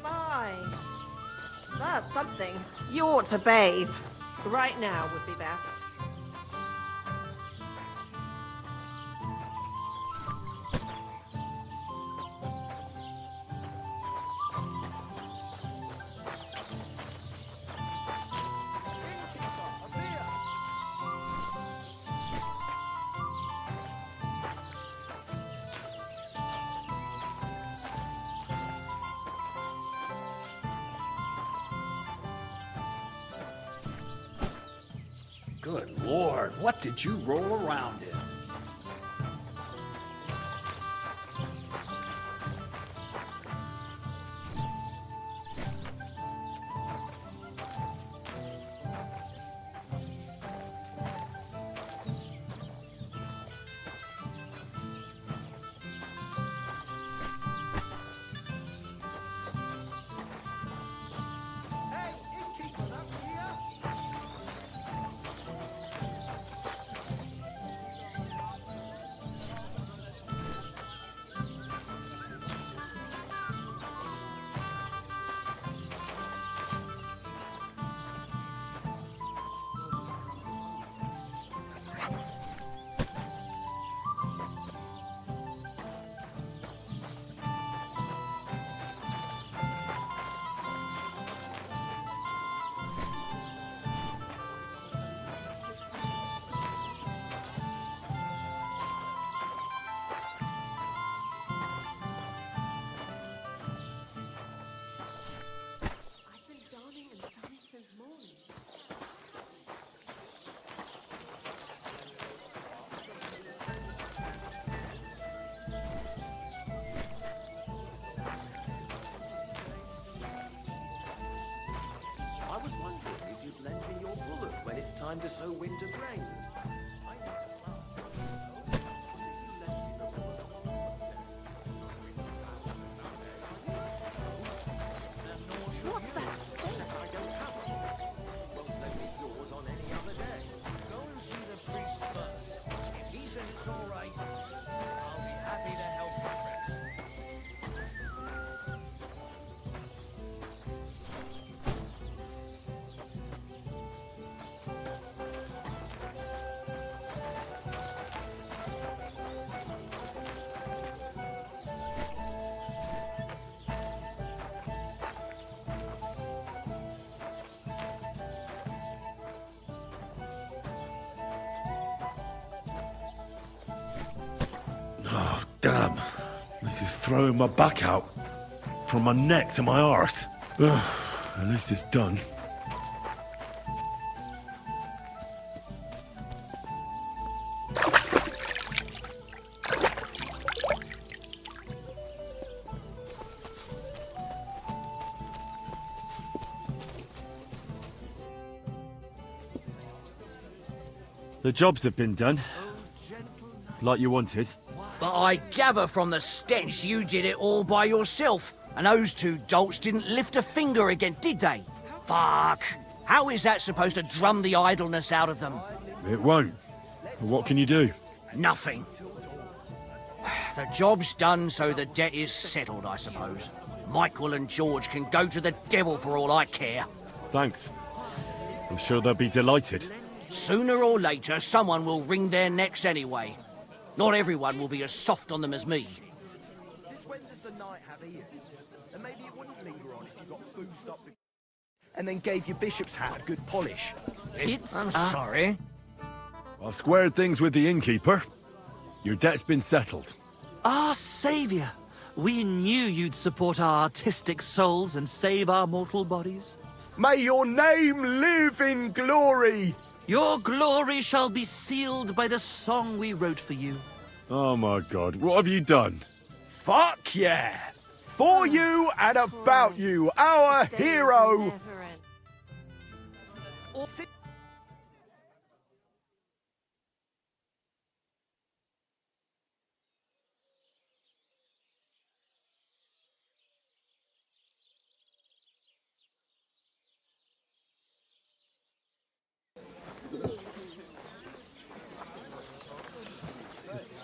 My, that's something. You ought to bathe. Right now would be best. Good Lord, what did you roll around in? I was wondering if you'd lend me your bullet when it's time to sow winter grain. What's that? I don't have one. Won't lend me yours on any other day. Go and see the priest first. If he says it's all right, I'll be happy to help you, friend. Damn, this is throwing my back out. From my neck to my arse. Ugh, at least it's done. The jobs have been done. Like you wanted. But I gather from the stench you did it all by yourself, and those two dolts didn't lift a finger again, did they? Fuck! How is that supposed to drum the idleness out of them? It won't. What can you do? Nothing. The job's done, so the debt is settled, I suppose. Michael and George can go to the devil for all I care. Thanks. I'm sure they'll be delighted. Sooner or later, someone will wring their necks anyway. Not everyone will be as soft on them as me. Since when does the night have ears? And maybe it wouldn't linger on if you got boozed up and then gave your bishop's hat a good polish. I'm sorry. I've squared things with the innkeeper. Your debt's been settled. Our savior. We knew you'd support our artistic souls and save our mortal bodies. May your name live in glory! Your glory shall be sealed by the song we wrote for you. Oh my god, what have you done? Fuck yeah! For you and about you, our hero!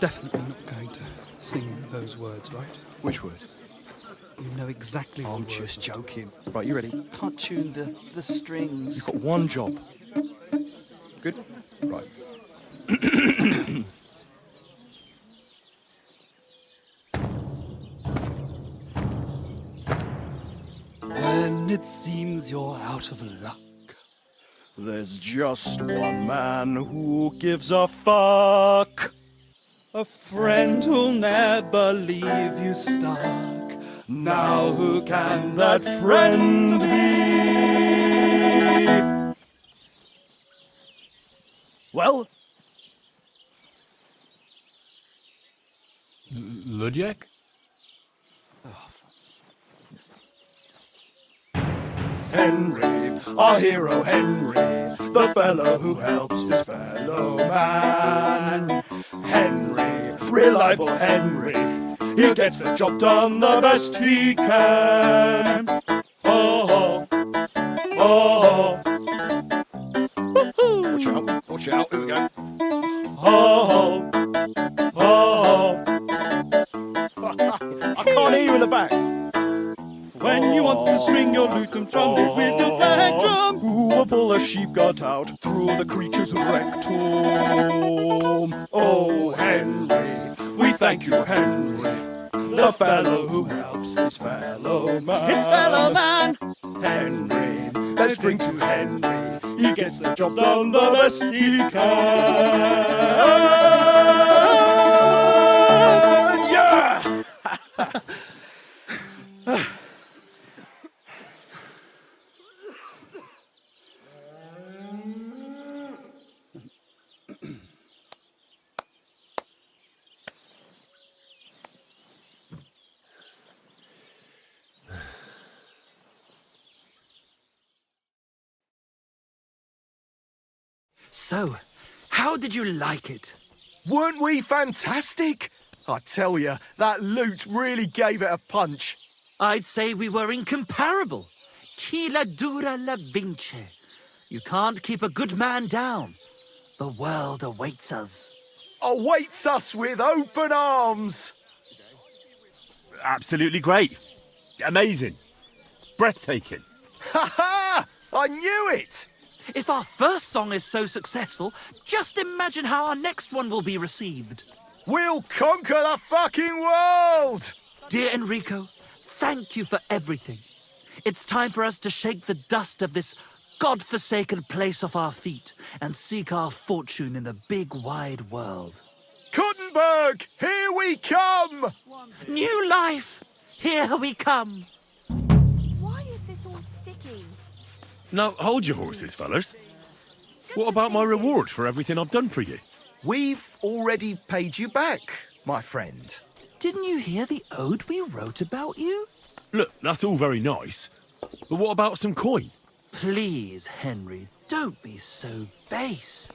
Definitely not going to sing those words, right? Which words? You know exactly what I'm words just I'm joking. Right, you ready? Can't tune the strings. You've got one job. Good? Right. When it seems you're out of luck, there's just one man who gives a fuck. A friend who'll never leave you stuck. Now who can that friend be? Well? Ludiek? Henry, our hero Henry, the fellow who helps his fellow man. Henry, reliable Henry, he gets the job done the best he can. Oh, oh, oh. Watch out, here we go. Oh, oh. I can't hear you in the back. When you want to string your lute and trumpet with your back drum, who will pull a sheep gut out through the creature's rectum? Oh, Henry, we thank you, Henry, the fellow who helps his fellow man. His fellow man! Henry, let's drink to Henry, he gets the job done the best he can. Yeah! So, how did you like it? Weren't we fantastic? I tell you, that loot really gave it a punch. I'd say we were incomparable. Chi la dura la vince. You can't keep a good man down. The world awaits us. Awaits us with open arms. Absolutely great. Amazing. Breathtaking. Ha ha! I knew it! If our first song is so successful, just imagine how our next one will be received. We'll conquer the fucking world! Dear Enrico, thank you for everything. It's time for us to shake the dust of this God-forsaken place off our feet and seek our fortune in the big wide world. Couldn't Hamburg, here we come! New life, here we come. Why is this all sticky? Now, hold your horses, fellas. What about my reward for everything I've done for you? We've already paid you back, my friend. Didn't you hear the ode we wrote about you? Look, that's all very nice. But what about some coin? Please, Henry, don't be so base.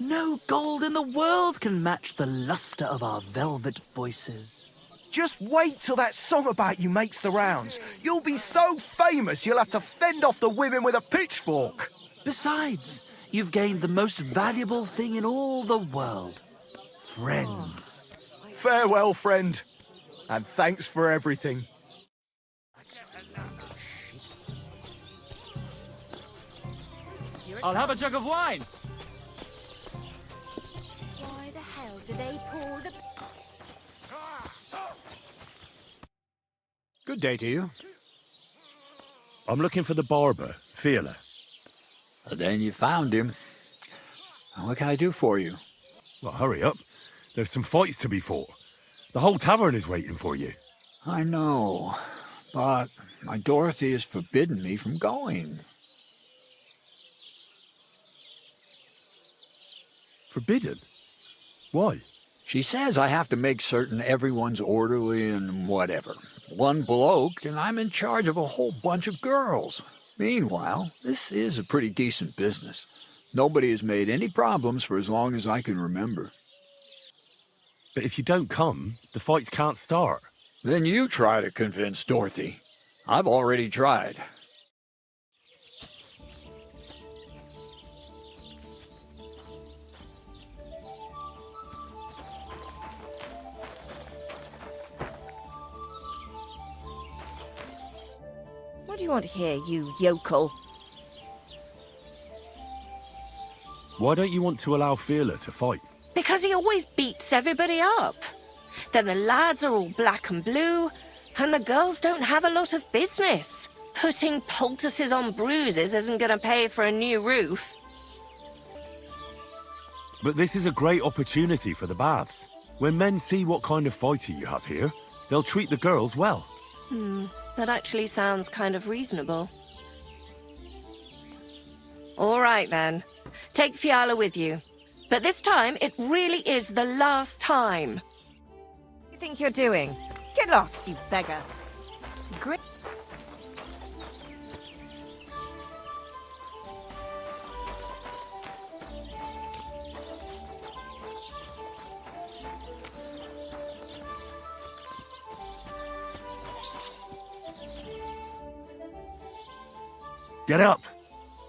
No gold in the world can match the luster of our velvet voices. Just wait till that song about you makes the rounds. You'll be so famous you'll have to fend off the women with a pitchfork. Besides, you've gained the most valuable thing in all the world. Friends. Farewell, friend. And thanks for everything. I'll have a jug of wine. Why the hell do they pour the... Good day to you. I'm looking for the barber, Fiala. Then you found him. What can I do for you? Well, hurry up. There's some fights to be fought. The whole tavern is waiting for you. I know, but my Dorothy has forbidden me from going. Forbidden? Why? She says I have to make certain everyone's orderly and whatever. One bloke, and I'm in charge of a whole bunch of girls. Meanwhile, this is a pretty decent business. Nobody has made any problems for as long as I can remember. But if you don't come, the fights can't start. Then you try to convince Dorothy. I've already tried. What do you want here, you yokel? Why don't you want to allow Fiala to fight? Because he always beats everybody up. Then the lads are all black and blue, and the girls don't have a lot of business. Putting poultices on bruises isn't going to pay for a new roof. But this is a great opportunity for the baths. When men see what kind of fighter you have here, they'll treat the girls well. That actually sounds kind of reasonable. All right, then. Take Fiala with you. But this time, it really is the last time. What do you think you're doing? Get lost, you beggar. Great. Get up.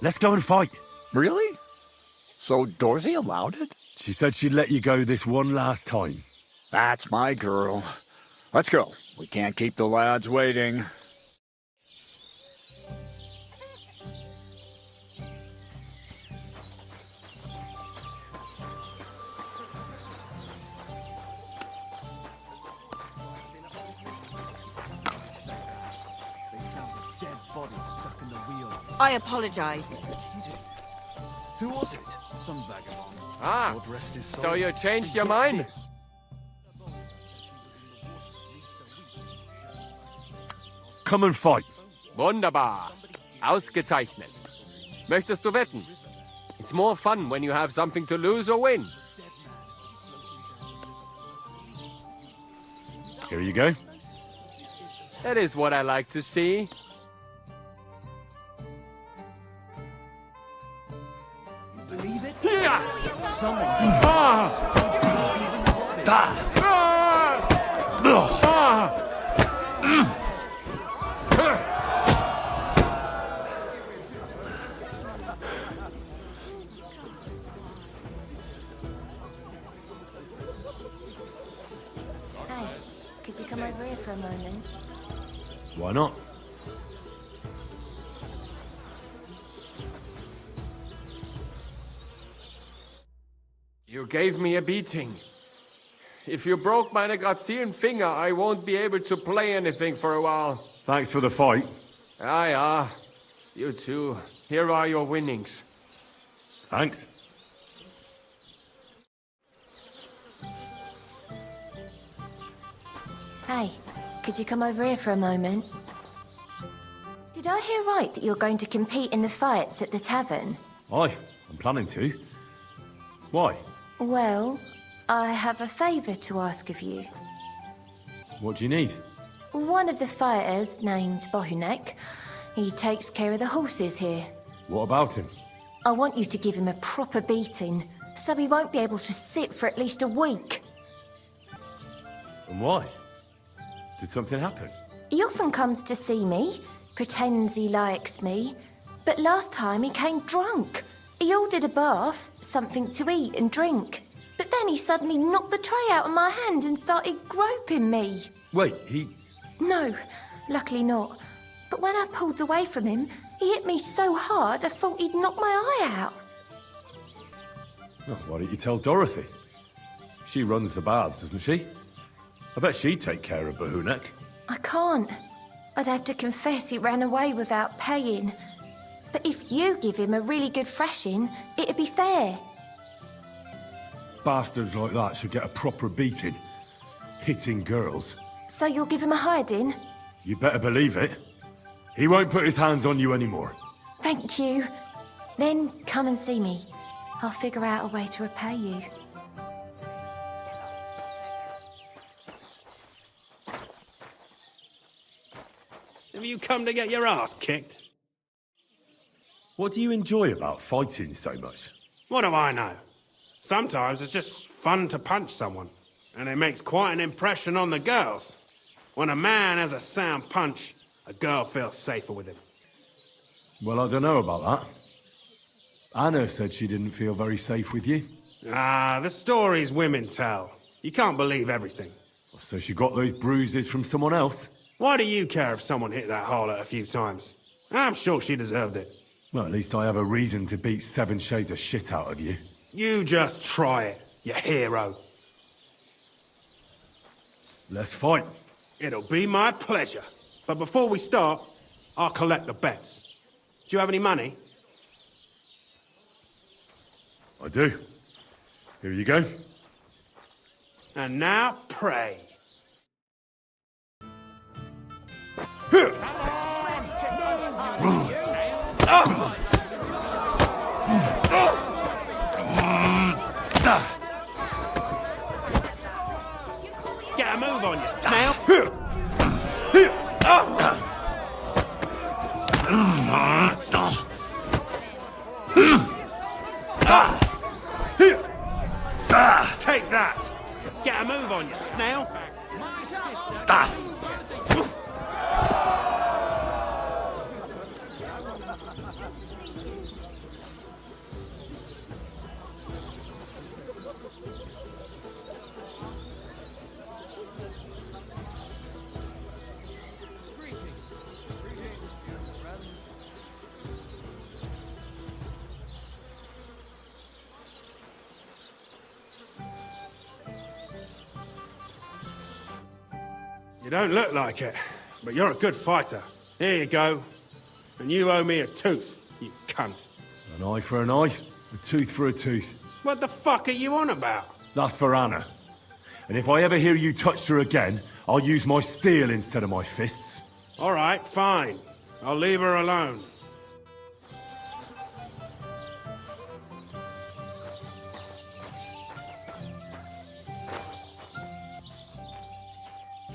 Let's go and fight. Really? So Dorothy allowed it? She said she'd let you go this one last time. That's my girl. Let's go. We can't keep the lads waiting. I apologize. Who was it? Some vagabond. Ah, God rest his soul. so you changed your mind? Come and fight. Wunderbar. Ausgezeichnet. Möchtest du wetten? It's more fun when you have something to lose or win. Here you go. That is what I like to see. Believe it? Someone. Hey, could you come over here for a moment? Why not? You gave me a beating. If you broke my Grazian finger, I won't be able to play anything for a while. Thanks for the fight. Ah. You too. Here are your winnings. Thanks. Hey, could you come over here for a moment? Did I hear right that you're going to compete in the fights at the tavern? Aye, I'm planning to. Why? Well, I have a favour to ask of you. What do you need? One of the fighters, named Bohunek, he takes care of the horses here. What about him? I want you to give him a proper beating, so he won't be able to sit for at least a week. And why? Did something happen? He often comes to see me, pretends he likes me, but last time he came drunk. He ordered a bath, something to eat and drink, but then he suddenly knocked the tray out of my hand and started groping me. Wait, he... No, luckily not. But when I pulled away from him, he hit me so hard I thought he'd knock my eye out. Oh, why don't you tell Dorothy? She runs the baths, doesn't she? I bet she'd take care of Bohunek. I can't. I'd have to confess he ran away without paying. But if you give him a really good thrashing, it'd be fair. Bastards like that should get a proper beating. Hitting girls. So you'll give him a hiding? You better believe it. He won't put his hands on you anymore. Thank you. Then come and see me. I'll figure out a way to repay you. Have you come to get your ass kicked? What do you enjoy about fighting so much? What do I know? Sometimes it's just fun to punch someone, and it makes quite an impression on the girls. When a man has a sound punch, a girl feels safer with him. Well, I don't know about that. Anna said she didn't feel very safe with you. Ah, the stories women tell. You can't believe everything. So she got those bruises from someone else? Why do you care if someone hit that harlot a few times? I'm sure she deserved it. Well, at least I have a reason to beat 7 shades of shit out of you. You just try it, you hero. Let's fight. It'll be my pleasure. But before we start, I'll collect the bets. Do you have any money? I do. Here you go. And now pray. Get a move on you, snail. Take that. Get a move on you, snail. My sister. You don't look like it, but you're a good fighter. Here you go. And you owe me a tooth, you cunt. An eye for an eye, a tooth for a tooth. What the fuck are you on about? That's for Anna. And if I ever hear you touched her again, I'll use my steel instead of my fists. All right, fine. I'll leave her alone.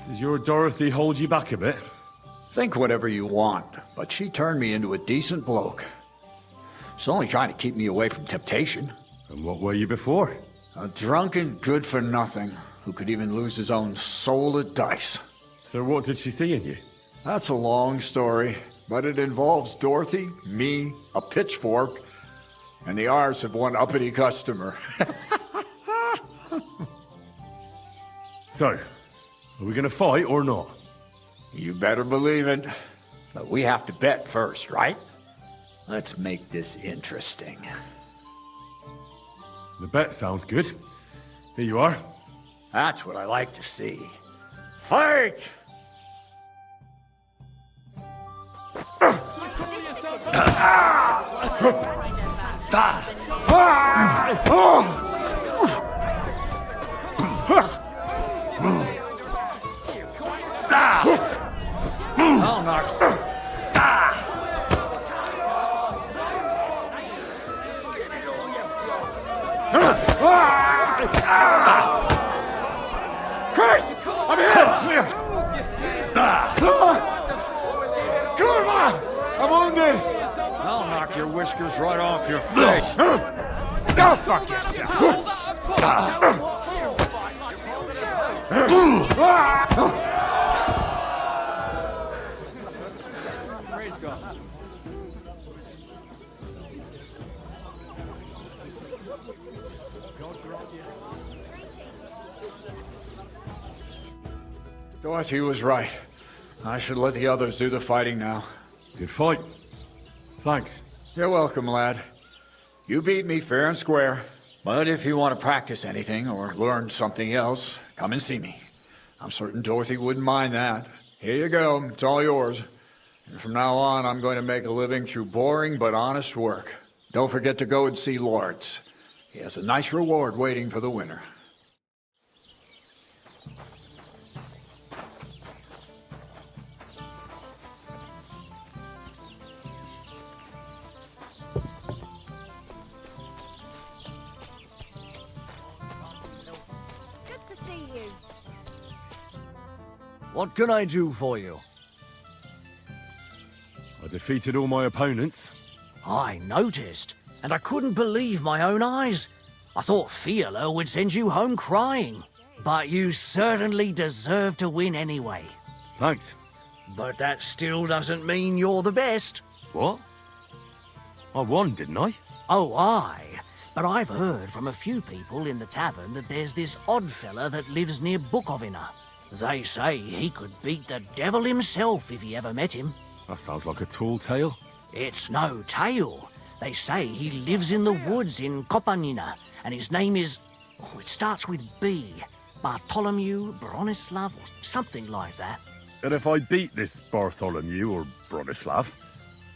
Does your Dorothy hold you back a bit? Think whatever you want, but she turned me into a decent bloke. She's only trying to keep me away from temptation. And what were you before? A drunken good-for-nothing who could even lose his own soul at dice. So what did she see in you? That's a long story, but it involves Dorothy, me, a pitchfork, and the arse of one uppity customer. So, are we gonna fight or not? You better believe it. But we have to bet first, right? Let's make this interesting. The bet sounds good. Here you are. That's what I like to see. Fight! knock. Chris! I'm here! Come on! I'm wounded! I'll knock your whiskers right off your face. Go fuck yourself! Praise God. Dorothy was right. I should let the others do the fighting now. Good fight. Thanks. You're welcome, lad. You beat me fair and square. But if you want to practice anything or learn something else, come and see me. I'm certain Dorothy wouldn't mind that. Here you go. It's all yours. And from now on, I'm going to make a living through boring but honest work. Don't forget to go and see Lawrence. He has a nice reward waiting for the winner. Good to see you. What can I do for you? I defeated all my opponents. I noticed, and I couldn't believe my own eyes. I thought Fiala would send you home crying. But you certainly deserve to win anyway. Thanks. But that still doesn't mean you're the best. What? I won, didn't I? Oh, aye. But I've heard from a few people in the tavern that there's this odd fella that lives near Bukovina. They say he could beat the devil himself if he ever met him. That sounds like a tall tale. It's no tale. They say he lives in the woods in Kopanina, and his name is... Oh, it starts with B. Bartholomew, Bronislav, or something like that. And if I beat this Bartholomew or Bronislav?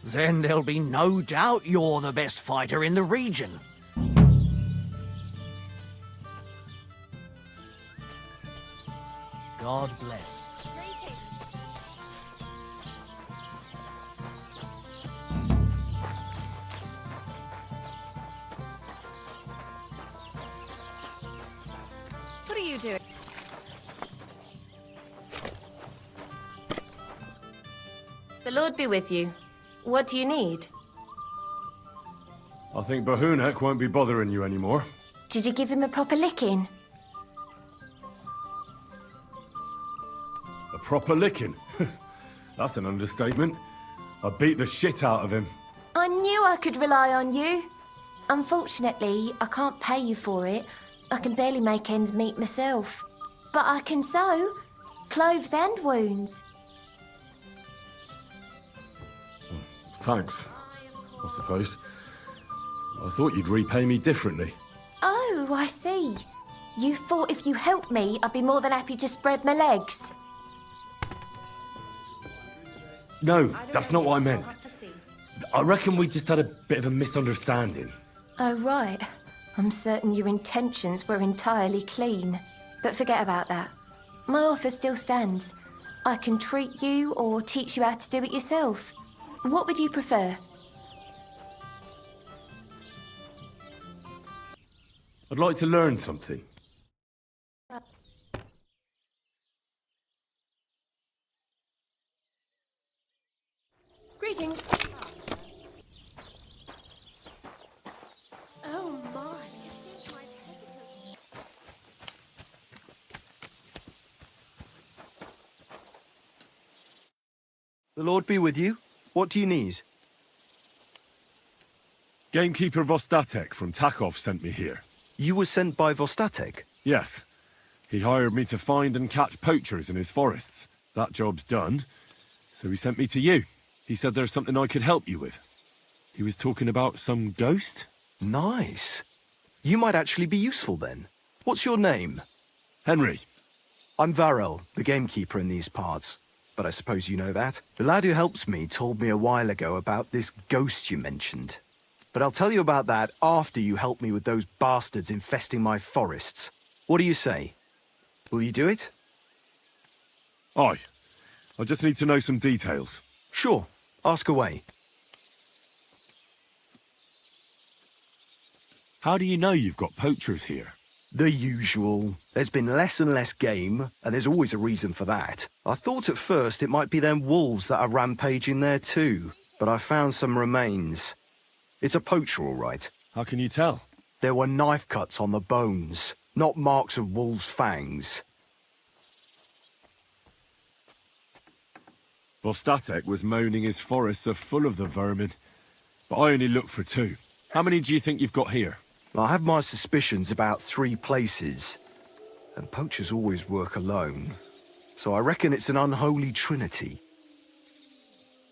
Then there'll be no doubt you're the best fighter in the region. God bless. What are you doing? The Lord be with you. What do you need? I think Bahunek won't be bothering you anymore. Did you give him a proper licking? A proper licking? That's an understatement. I beat the shit out of him. I knew I could rely on you. Unfortunately, I can't pay you for it. I can barely make ends meet myself. But I can sew clothes and wounds. Thanks, I suppose. I thought you'd repay me differently. Oh, I see. You thought if you helped me, I'd be more than happy to spread my legs. No, that's not what I meant. I reckon we just had a bit of a misunderstanding. Oh, right. I'm certain your intentions were entirely clean. But forget about that. My offer still stands. I can treat you or teach you how to do it yourself. What would you prefer? I'd like to learn something. Greetings. Oh, my. The Lord be with you. What do you need? Gamekeeper Vostatek from Takov sent me here. You were sent by Vostatek? Yes. He hired me to find and catch poachers in his forests. That job's done, so he sent me to you. He said there's something I could help you with. He was talking about some ghost? Nice. You might actually be useful then. What's your name? Henry. I'm Varel, the gamekeeper in these parts. But I suppose you know that. The lad who helps me told me a while ago about this ghost you mentioned. But I'll tell you about that after you help me with those bastards infesting my forests. What do you say? Will you do it? Aye. I just need to know some details. Sure, ask away. How do you know you've got poachers here? The usual. There's been less and less game, and there's always a reason for that. I thought at first it might be them wolves that are rampaging there too, but I found some remains. It's a poacher, all right. How can you tell? There were knife cuts on the bones, not marks of wolves' fangs. Vostatek was moaning his forests are full of the vermin, but I only looked for 2. How many do you think you've got here? I have my suspicions about 3 places, and poachers always work alone, so I reckon it's an unholy trinity.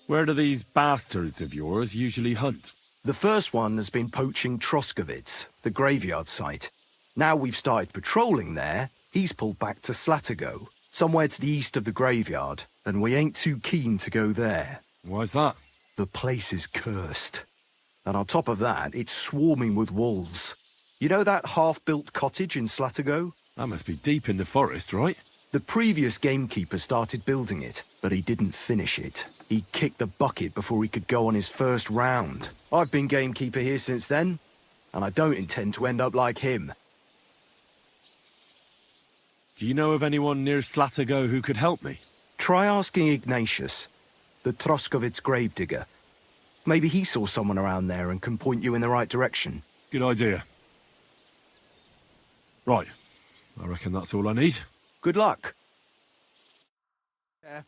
Where do these bastards of yours usually hunt? The first one has been poaching Troskovitz, the graveyard site. Now we've started patrolling there, he's pulled back to Slatigo, somewhere to the east of the graveyard, and we ain't too keen to go there. Why's that? The place is cursed. And on top of that, it's swarming with wolves. You know that half-built cottage in Slatigo? That must be deep in the forest, right? The previous gamekeeper started building it, but he didn't finish it. He kicked the bucket before he could go on his first round. I've been gamekeeper here since then, and I don't intend to end up like him. Do you know of anyone near Slatigo who could help me? Try asking Ignatius, the Troskovitz gravedigger. Maybe he saw someone around there and can point you in the right direction. Good idea. Right. I reckon that's all I need. Good luck. Yeah.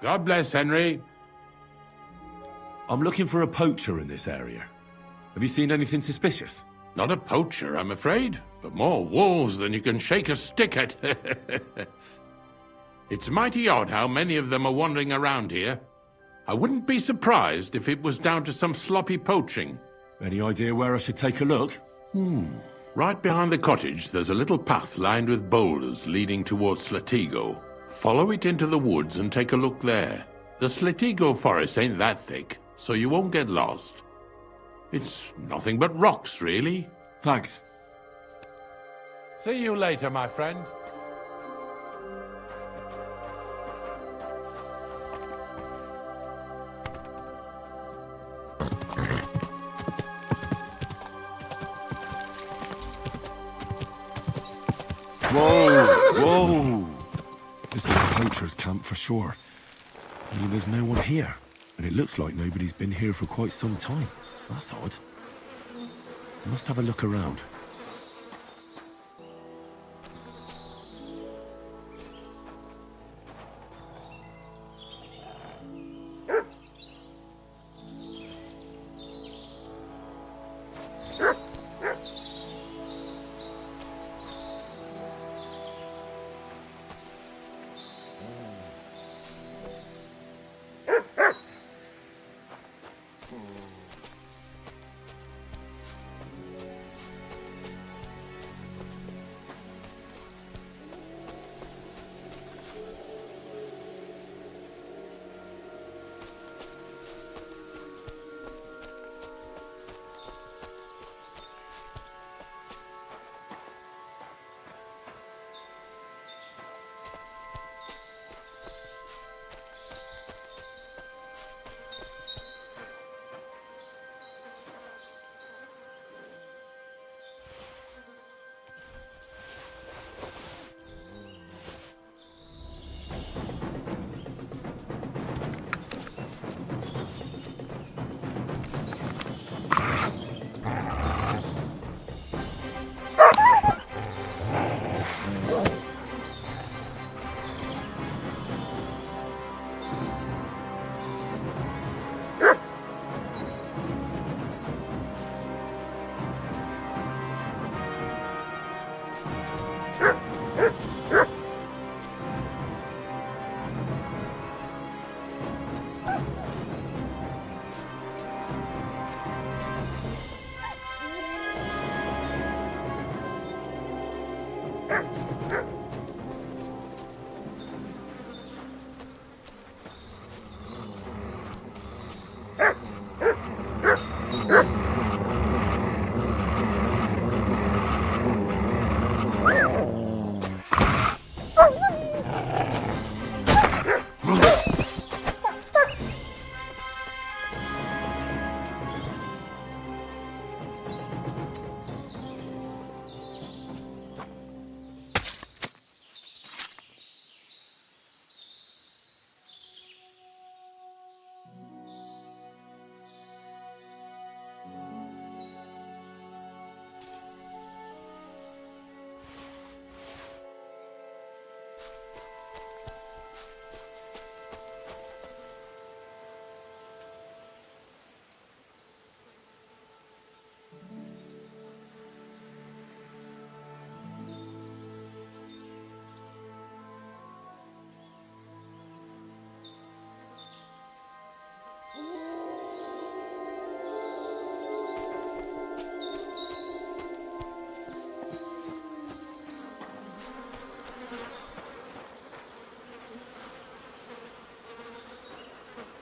God bless, Henry. I'm looking for a poacher in this area. Have you seen anything suspicious? Not a poacher, I'm afraid, but more wolves than you can shake a stick at. It's mighty odd how many of them are wandering around here. I wouldn't be surprised if it was down to some sloppy poaching. Any idea where I should take a look? Right behind the cottage, there's a little path lined with boulders leading towards Slatigo. Follow it into the woods and take a look there. The Slatigo forest ain't that thick, so you won't get lost. It's nothing but rocks, really. Thanks. See you later, my friend. Whoa! Whoa! This is a poacher's camp for sure. Only there's no one here. And it looks like nobody's been here for quite some time. That's odd. I must have a look around.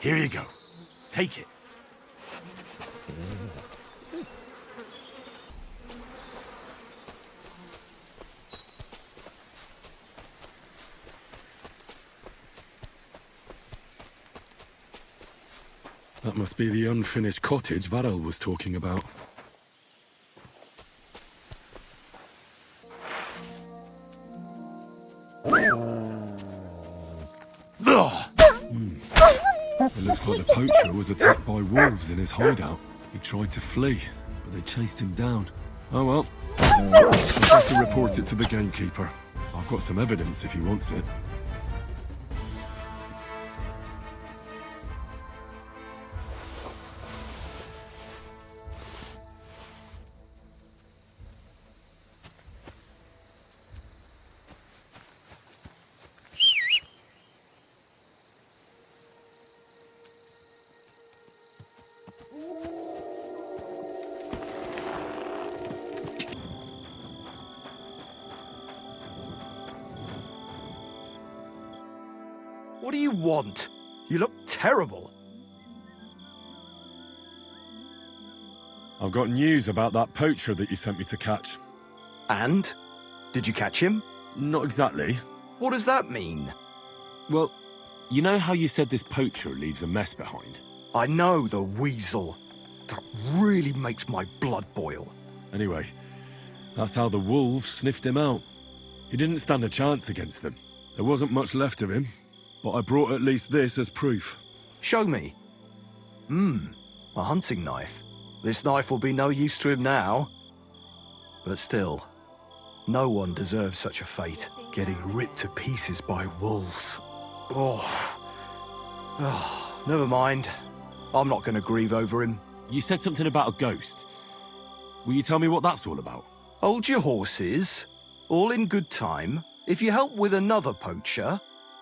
Here you go. Take it. That must be the unfinished cottage Varel was talking about. It looks like the poacher was attacked by wolves in his hideout. He tried to flee, but they chased him down. Oh well. I'll have to report it to the gamekeeper. I've got some evidence if he wants it. What do you want? You look terrible. I've got news about that poacher that you sent me to catch. And? Did you catch him? Not exactly. What does that mean? Well, you know how you said this poacher leaves a mess behind? I know, the weasel. That really makes my blood boil. Anyway, that's how the wolves sniffed him out. He didn't stand a chance against them. There wasn't much left of him, but I brought at least this as proof. Show me. A hunting knife. This knife will be no use to him now. But still, no one deserves such a fate. Getting ripped to pieces by wolves. Oh, never mind. I'm not going to grieve over him. You said something about a ghost. Will you tell me what that's all about? Hold your horses. All in good time. If you help with another poacher,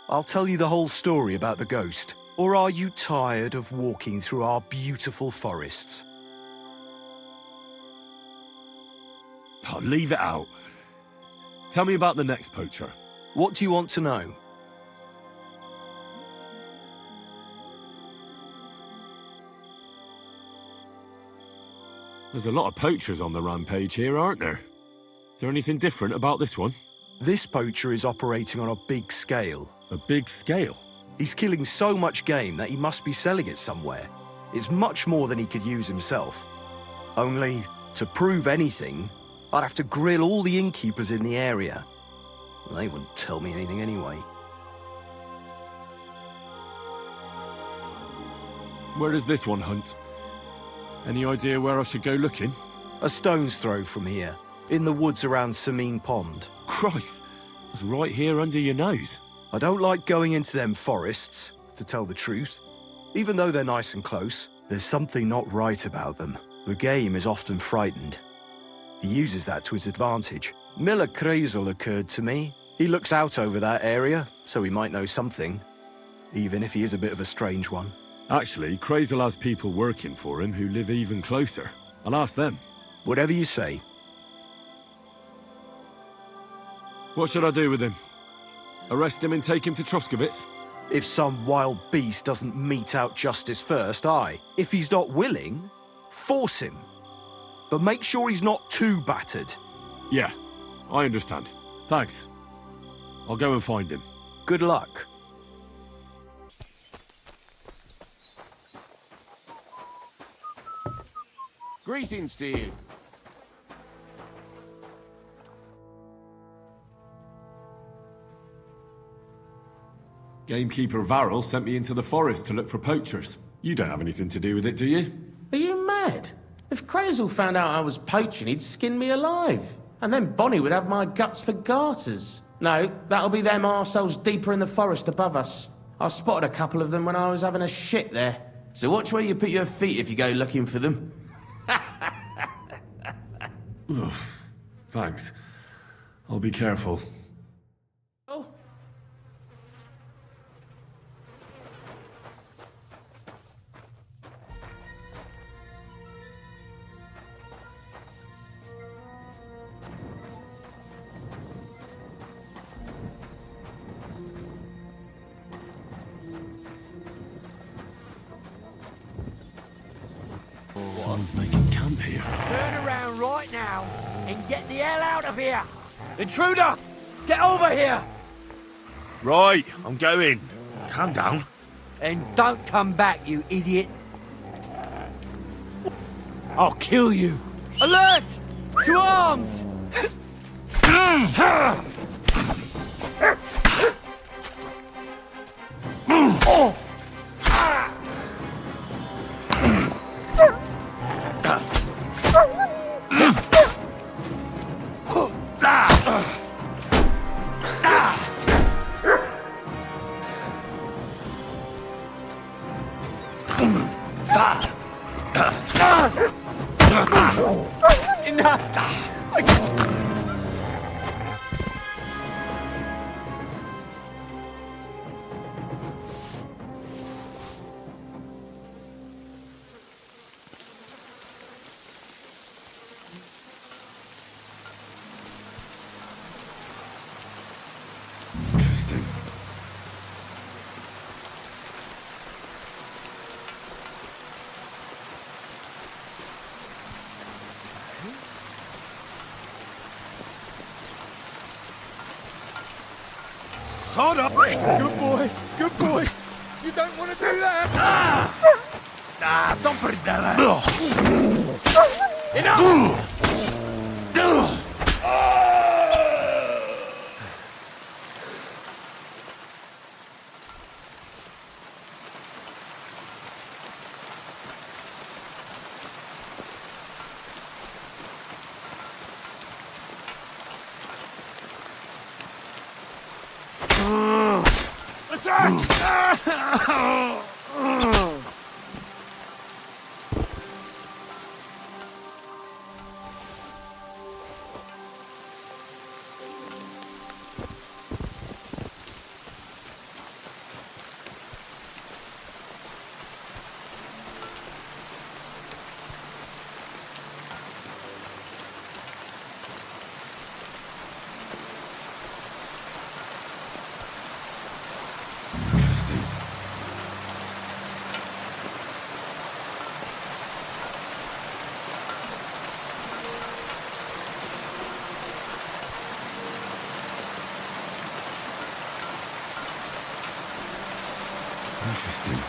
I'll tell you the whole story about the ghost. Or are you tired of walking through our beautiful forests? Oh, leave it out. Tell me about the next poacher. What do you want to know? There's a lot of poachers on the rampage here, aren't there? Is there anything different about this one? This poacher is operating on a big scale. A big scale? He's killing so much game that he must be selling it somewhere. It's much more than he could use himself. Only, to prove anything, I'd have to grill all the innkeepers in the area. They wouldn't tell me anything anyway. Where does this one hunt? Any idea where I should go looking? A stone's throw from here, in the woods around Samine Pond. Christ, it's right here under your nose. I don't like going into them forests, to tell the truth. Even though they're nice and close, there's something not right about them. The game is often frightened. He uses that to his advantage. Miller Kreisel occurred to me. He looks out over that area, so he might know something. Even if he is a bit of a strange one. Actually, Kreisel has people working for him who live even closer. I'll ask them. Whatever you say. What should I do with him? Arrest him and take him to Troskowitz? If some wild beast doesn't mete out justice first, aye. If he's not willing, force him. But make sure he's not too battered. Yeah, I understand. Thanks. I'll go and find him. Good luck. Greetings to you. Gamekeeper Varel sent me into the forest to look for poachers. You don't have anything to do with it, do you? Are you mad? If Kreisel found out I was poaching, he'd skin me alive. And then Bonnie would have my guts for garters. No, that'll be them arseholes deeper in the forest above us. I spotted a couple of them when I was having a shit there. So watch where you put your feet if you go looking for them. Oof. Thanks. I'll be careful. Oh. Someone's making camp here. Turn around right now and get the hell out of here! Intruder! Get over here! Right, I'm going. Calm down. And don't come back, you idiot! I'll kill you! Alert! To arms! Interesting. Sod up! Good boy, good boy. You don't want to do that. Don't put it down. Enough! Interesting.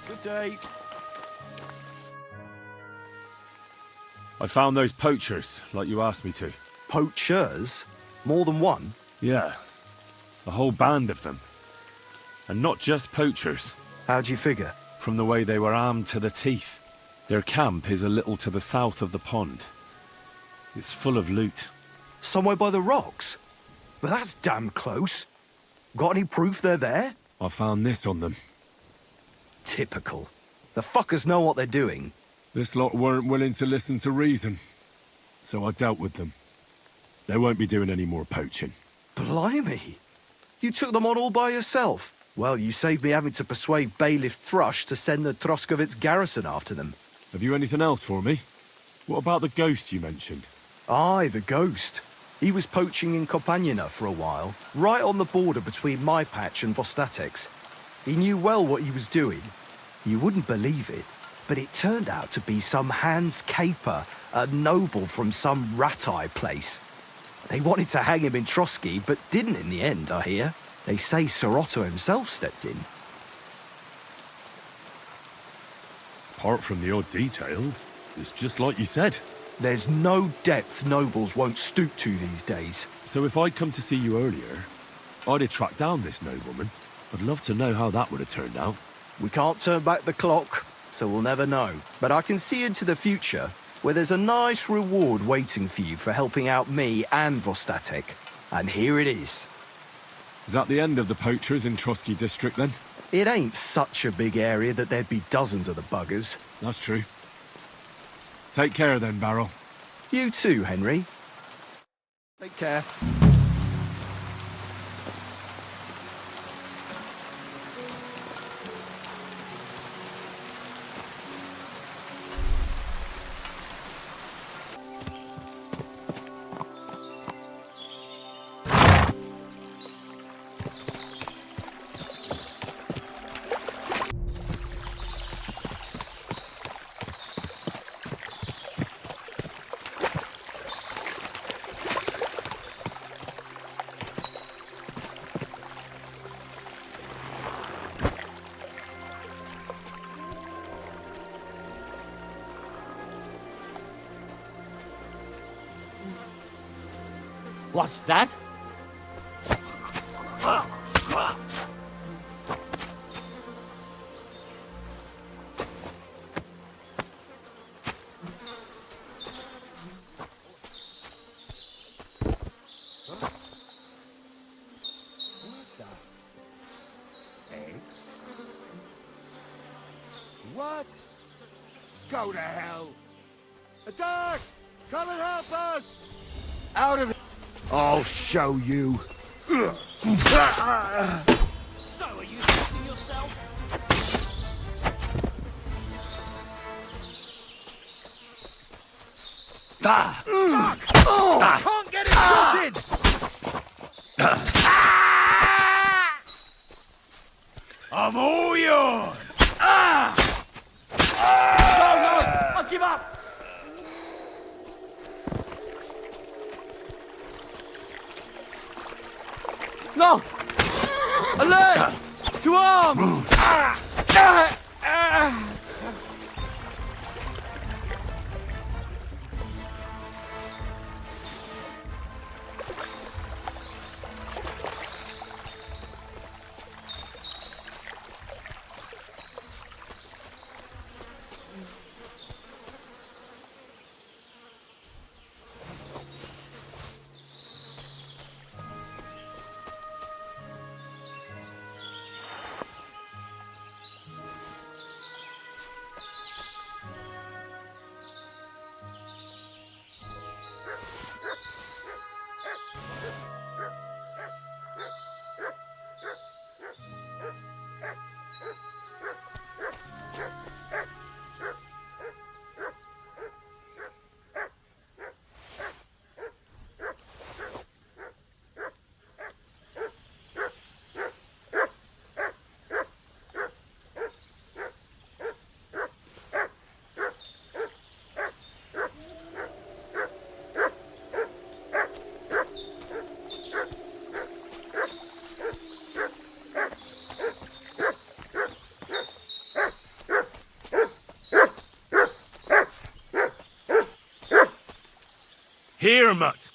Good day. I found those poachers, like you asked me to. Poachers? More than one? Yeah. A whole band of them. And not just poachers. How'd you figure? From the way they were armed to the teeth. Their camp is a little to the south of the pond. It's full of loot. Somewhere by the rocks? Well, that's damn close. Got any proof they're there? I found this on them. Typical. The fuckers know what they're doing. This lot weren't willing to listen to reason, so I dealt with them. They won't be doing any more poaching. Blimey. You took them on all by yourself. Well, you saved me having to persuade Bailiff Thrush to send the Troskovitz garrison after them. Have you anything else for me? What about the ghost you mentioned? Aye, the ghost. He was poaching in Kopanina for a while, right on the border between my patch and Vostatek's. He knew well what he was doing. You wouldn't believe it, but it turned out to be some Hans Caper, a noble from some Ratai place. They wanted to hang him in Trotsky, but didn't in the end, I hear. They say Sir Otto himself stepped in. Apart from the odd detail, it's just like you said. There's no depth nobles won't stoop to these days. So if I'd come to see you earlier, I'd have tracked down this nobleman. I'd love to know how that would have turned out. We can't turn back the clock, so we'll never know. But I can see into the future, where there's a nice reward waiting for you for helping out me and Vostatek. And here it is. Is that the end of the poachers in Trotsky district then? It ain't such a big area that there'd be dozens of the buggers. That's true. Take care then, Barrel. You too, Henry. Take care. What's that? What? Go to hell! Attack! Come and help us! Out of it! I'll show you. So, are you fixing yourself? Can't get it sorted! I'm all yours! No, I'll give up! No! Alert! To arms! Here, mutt.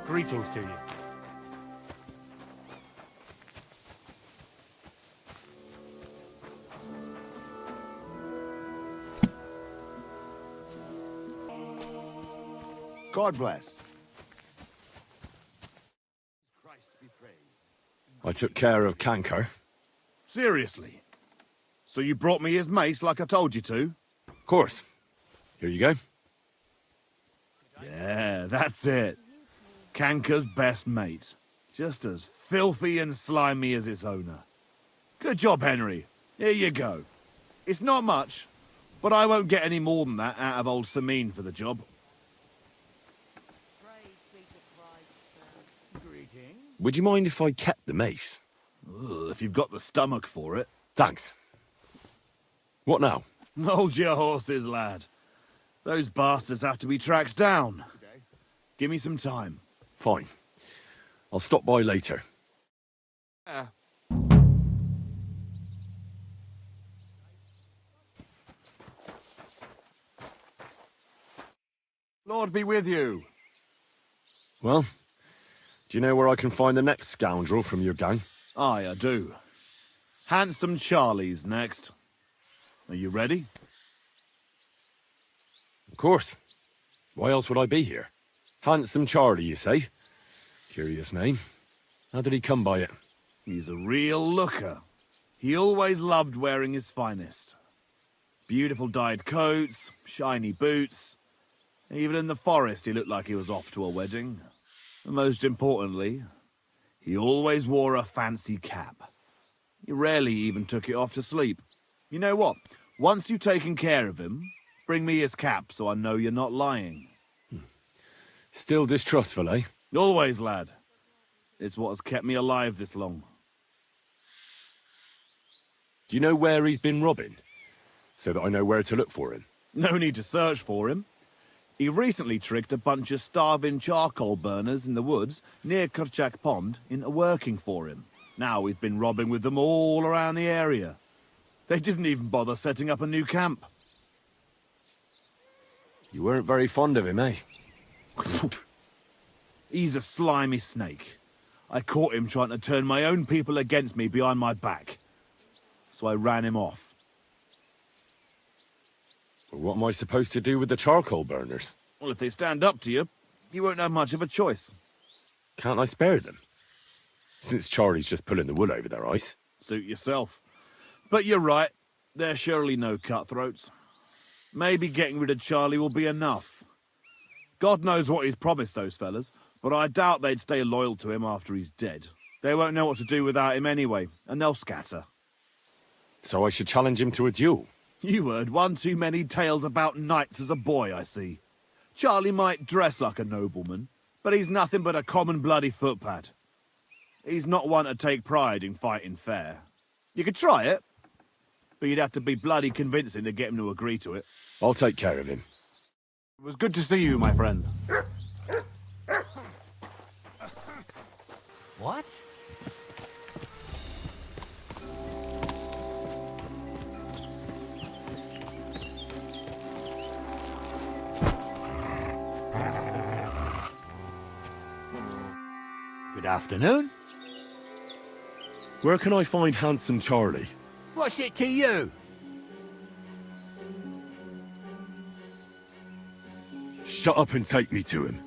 Greetings to you. God bless. I took care of Canker. Seriously? So you brought me his mace like I told you to? Of course. Here you go. Yeah, that's it. Canker's best mate. Just as filthy and slimy as its owner. Good job, Henry. Here you go. It's not much, but I won't get any more than that out of old Sameen for the job. Would you mind if I kept the mace? Ugh, if you've got the stomach for it. Thanks. What now? Hold your horses, lad. Those bastards have to be tracked down. Give me some time. Fine. I'll stop by later. Lord be with you. Well, do you know where I can find the next scoundrel from your gang? Aye, I do. Handsome Charlie's next. Are you ready? Of course. Why else would I be here? Handsome Charlie, you say? Curious name. How did he come by it? He's a real looker. He always loved wearing his finest. Beautiful dyed coats, shiny boots. Even in the forest, he looked like he was off to a wedding. And most importantly, he always wore a fancy cap. He rarely even took it off to sleep. You know what? Once you've taken care of him, bring me his cap so I know you're not lying. Still distrustful, eh? Always, lad. It's what has kept me alive this long. Do you know where he's been robbing? So that I know where to look for him. No need to search for him. He recently tricked a bunch of starving charcoal burners in the woods near Kerchak Pond into working for him. Now he's been robbing with them all around the area. They didn't even bother setting up a new camp. You weren't very fond of him, eh? He's a slimy snake. I caught him trying to turn my own people against me behind my back. So I ran him off. Well, what am I supposed to do with the charcoal burners? Well, if they stand up to you, you won't have much of a choice. Can't I spare them? Since Charlie's just pulling the wool over their eyes. Suit yourself. But you're right. There's surely no cutthroats. Maybe getting rid of Charlie will be enough. God knows what he's promised those fellas, but I doubt they'd stay loyal to him after he's dead. They won't know what to do without him anyway, and they'll scatter. So I should challenge him to a duel? You heard one too many tales about knights as a boy, I see. Charlie might dress like a nobleman, but he's nothing but a common bloody footpad. He's not one to take pride in fighting fair. You could try it, but you'd have to be bloody convincing to get him to agree to it. I'll take care of him. It was good to see you, my friend. What? Good afternoon. Where can I find Handsome Charlie? What's it to you? Shut up and take me to him.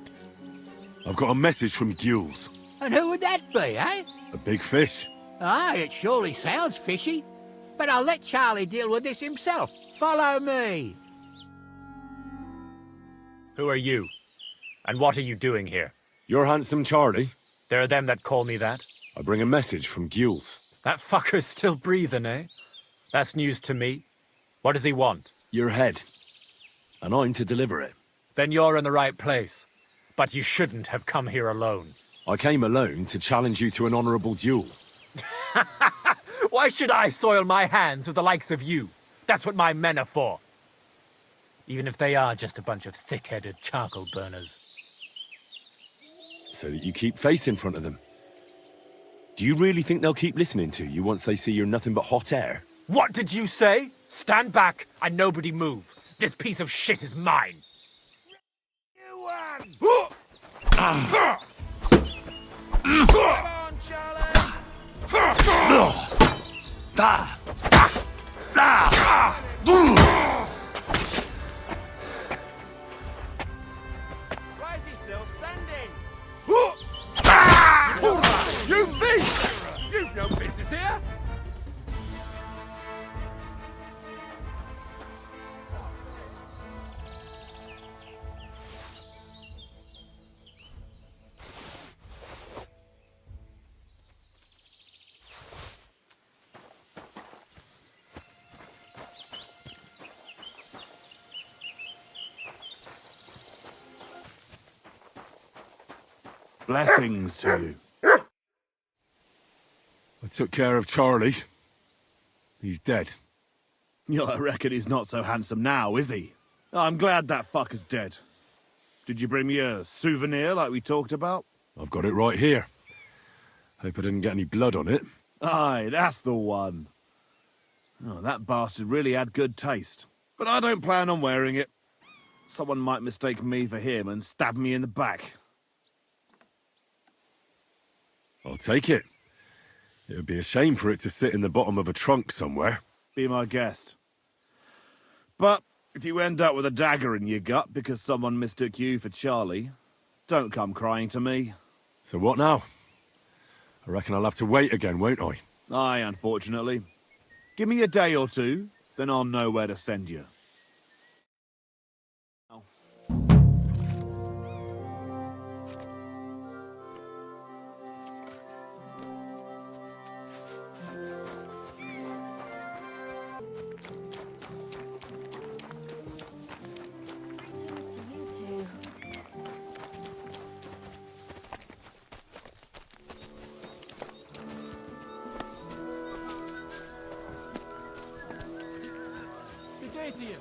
I've got a message from Gules. And who would that be, eh? A big fish. Ah, it surely sounds fishy. But I'll let Charlie deal with this himself. Follow me. Who are you? And what are you doing here? You're Handsome Charlie? There are them that call me that. I bring a message from Gules. That fucker's still breathing, eh? That's news to me. What does he want? Your head. And I'm to deliver it. Then you're in the right place. But you shouldn't have come here alone. I came alone to challenge you to an honourable duel. Why should I soil my hands with the likes of you? That's what my men are for. Even if they are just a bunch of thick-headed charcoal burners. So that you keep face in front of them. Do you really think they'll keep listening to you once they see you're nothing but hot air? What did you say? Stand back and nobody move. This piece of shit is mine. Why is he still standing? You thief! You've no business here! Blessings to you. I took care of Charlie. He's dead. Yeah, I reckon he's not so handsome now, is he? I'm glad that fucker's dead. Did you bring me a souvenir like we talked about? I've got it right here. Hope I didn't get any blood on it. Aye, that's the one. Oh, that bastard really had good taste. But I don't plan on wearing it. Someone might mistake me for him and stab me in the back. I'll take it. It would be a shame for it to sit in the bottom of a trunk somewhere. Be my guest. But if you end up with a dagger in your gut because someone mistook you for Charlie, don't come crying to me. So what now? I reckon I'll have to wait again, won't I? Aye, unfortunately. Give me a day or two, then I'll know where to send you. Good day to you.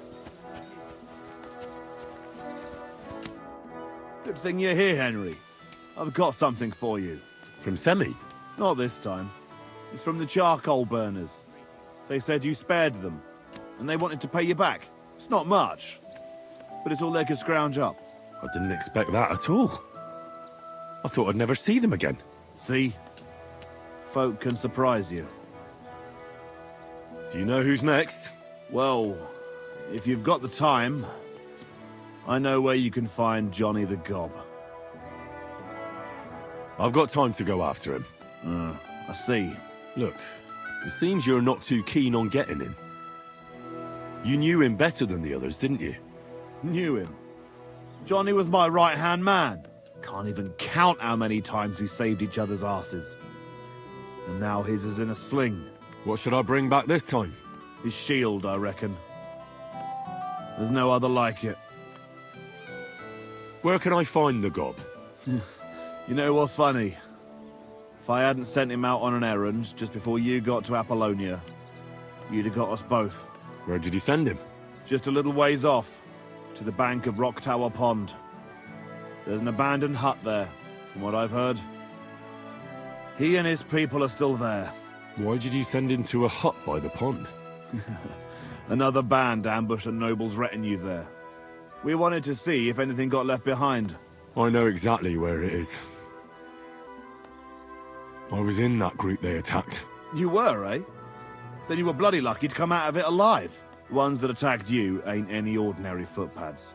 Good thing you're here, Henry. I've got something for you. From Semi? Not this time. It's from the charcoal burners. They said you spared them, and they wanted to pay you back. It's not much, but it's all they could scrounge up. I didn't expect that at all. I thought I'd never see them again. See? Folk can surprise you. Do you know who's next? Well, if you've got the time, I know where you can find Johnny the Gob. I've got time to go after him. I see. Look, it seems you're not too keen on getting him. You knew him better than the others, didn't you? Knew him. Johnny was my right-hand man. Can't even count how many times we saved each other's asses. And now his is in a sling. What should I bring back this time? His shield, I reckon. There's no other like it. Where can I find the gob? You know what's funny? If I hadn't sent him out on an errand just before you got to Apollonia, you'd have got us both. Where did you send him? Just a little ways off, to the bank of Rock Tower Pond. There's an abandoned hut there, from what I've heard. He and his people are still there. Why did you send him to a hut by the pond? Another band ambushed a noble's retinue there. We wanted to see if anything got left behind. I know exactly where it is. I was in that group they attacked. You were, eh? Then you were bloody lucky to come out of it alive. The ones that attacked you ain't any ordinary footpads.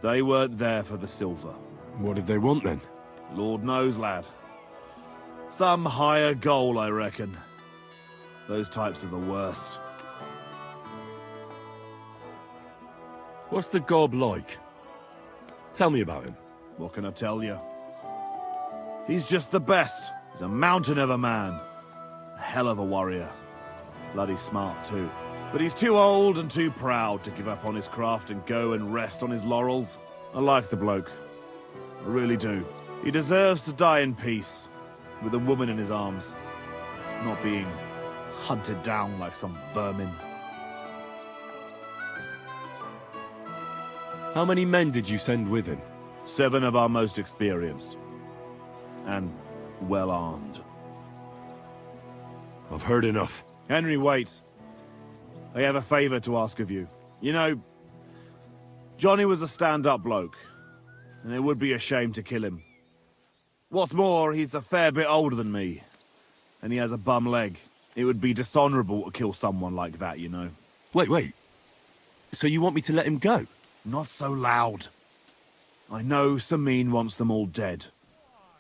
They weren't there for the silver. What did they want then? Lord knows, lad. Some higher goal, I reckon. Those types are the worst. What's the gob like? Tell me about him. What can I tell you? He's just the best. He's a mountain of a man. A hell of a warrior. Bloody smart, too. But he's too old and too proud to give up on his craft and go and rest on his laurels. I like the bloke. I really do. He deserves to die in peace, with a woman in his arms, not being hunted down like some vermin. How many men did you send with him? 7 of our most experienced. And well-armed. I've heard enough. Henry, wait. I have a favor to ask of you. You know, Johnny was a stand-up bloke, and it would be a shame to kill him. What's more, he's a fair bit older than me. And he has a bum leg. It would be dishonourable to kill someone like that, you know. Wait. So you want me to let him go? Not so loud. I know Samin wants them all dead.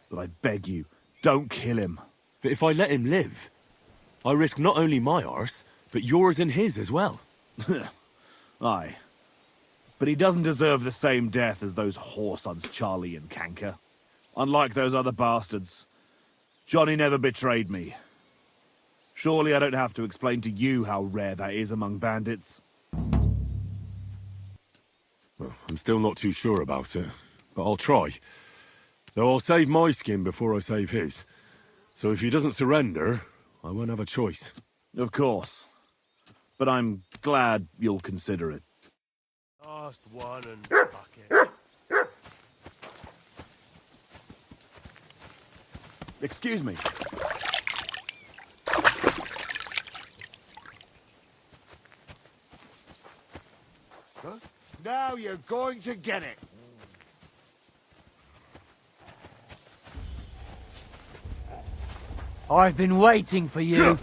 But I beg you, don't kill him. But if I let him live, I risk not only my arse, but yours and his as well. Aye. But he doesn't deserve the same death as those whoresons Charlie and Canker. Unlike those other bastards, Johnny never betrayed me. Surely I don't have to explain to you how rare that is among bandits. Well, I'm still not too sure about it, but I'll try. Though I'll save my skin before I save his. So if he doesn't surrender, I won't have a choice. Of course. But I'm glad you'll consider it. Last one and fuck it. Excuse me. Huh? Now you're going to get it. I've been waiting for you.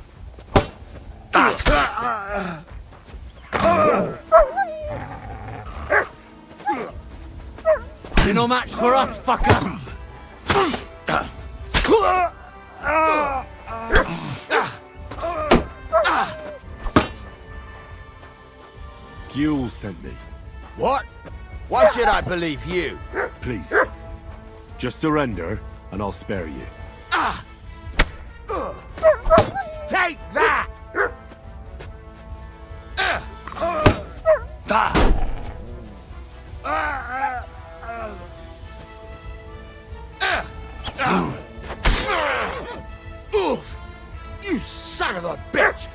You're no match for us, fucker. Guel sent me. What? Why should I believe you? Please. Just surrender, and I'll spare you. Take that! Oof! You son of a bitch!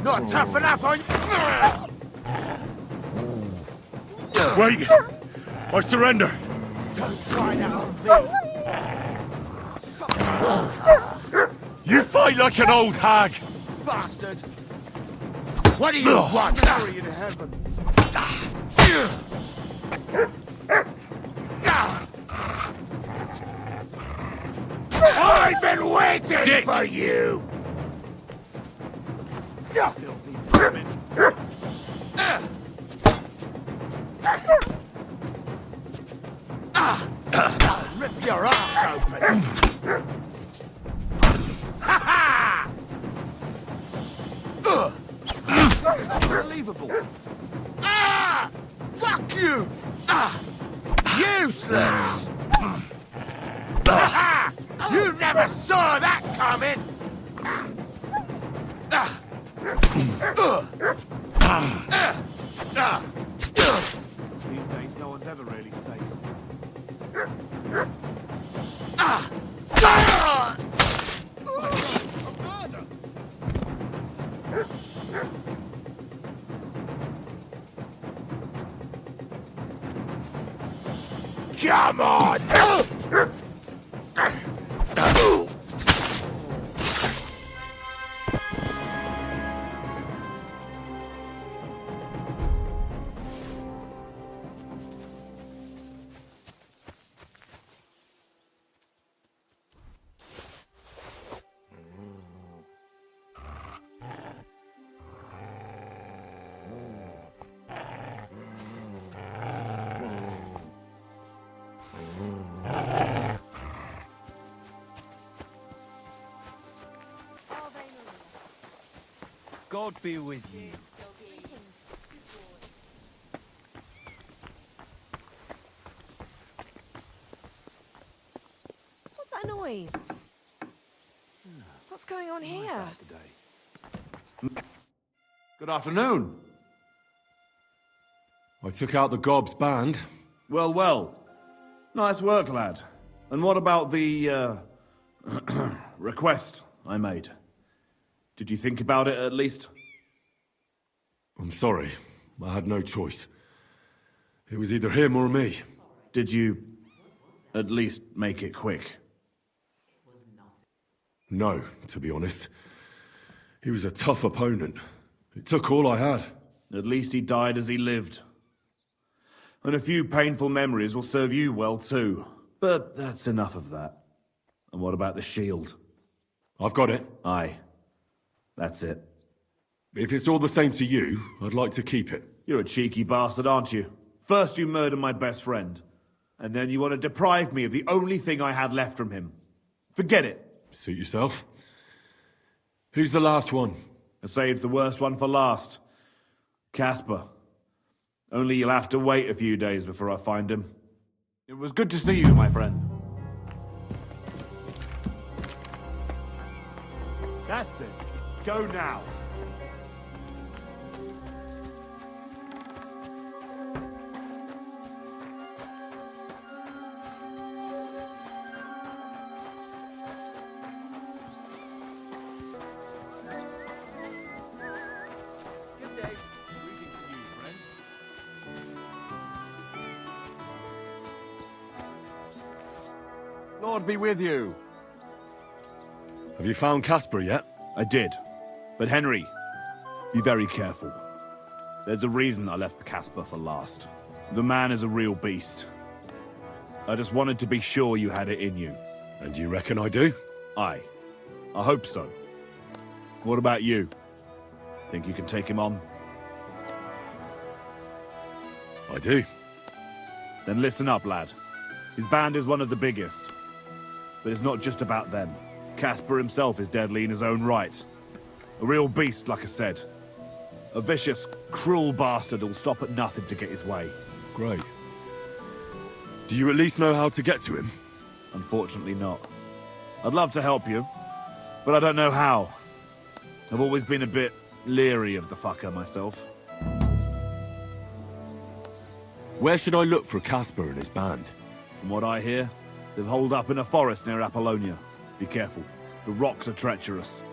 Not tough enough on you! Wait! I surrender! Don't try that on me! You fight like an old hag! Bastard! What do you want? Glory in heaven! I've been waiting for you! Filthy vermin! I'll rip your ass open! Ha ha! This is unbelievable! Ah! Fuck you! Ah! Useless! Ha ha! You never saw that coming! These days, no one's ever really safe. Come on! God be with you. What's that noise? What's going on here? Good afternoon. I took out the Gob's band. Well. Nice work, lad. And what about the, request I made? Did you think about it, at least? I'm sorry. I had no choice. It was either him or me. Did you at least make it quick? No, to be honest. He was a tough opponent. It took all I had. At least he died as he lived. And a few painful memories will serve you well too. But that's enough of that. And what about the shield? I've got it. Aye. That's it. If it's all the same to you, I'd like to keep it. You're a cheeky bastard, aren't you? First you murder my best friend, and then you want to deprive me of the only thing I had left from him. Forget it. Suit yourself. Who's the last one? I saved the worst one for last. Casper. Only you'll have to wait a few days before I find him. It was good to see you, my friend. That's it. Go now. Good day. Greetings to you, friend. Lord be with you. Have you found Casper yet? I did. But Henry, be very careful. There's a reason I left Casper for last. The man is a real beast. I just wanted to be sure you had it in you. And you reckon I do? Aye. I hope so. What about you? Think you can take him on? I do. Then listen up, lad. His band is one of the biggest. But it's not just about them. Casper himself is deadly in his own right. A real beast, like I said. A vicious, cruel bastard who'll stop at nothing to get his way. Great. Do you at least know how to get to him? Unfortunately not. I'd love to help you, but I don't know how. I've always been a bit leery of the fucker myself. Where should I look for Casper and his band? From what I hear, they've holed up in a forest near Apollonia. Be careful. The rocks are treacherous.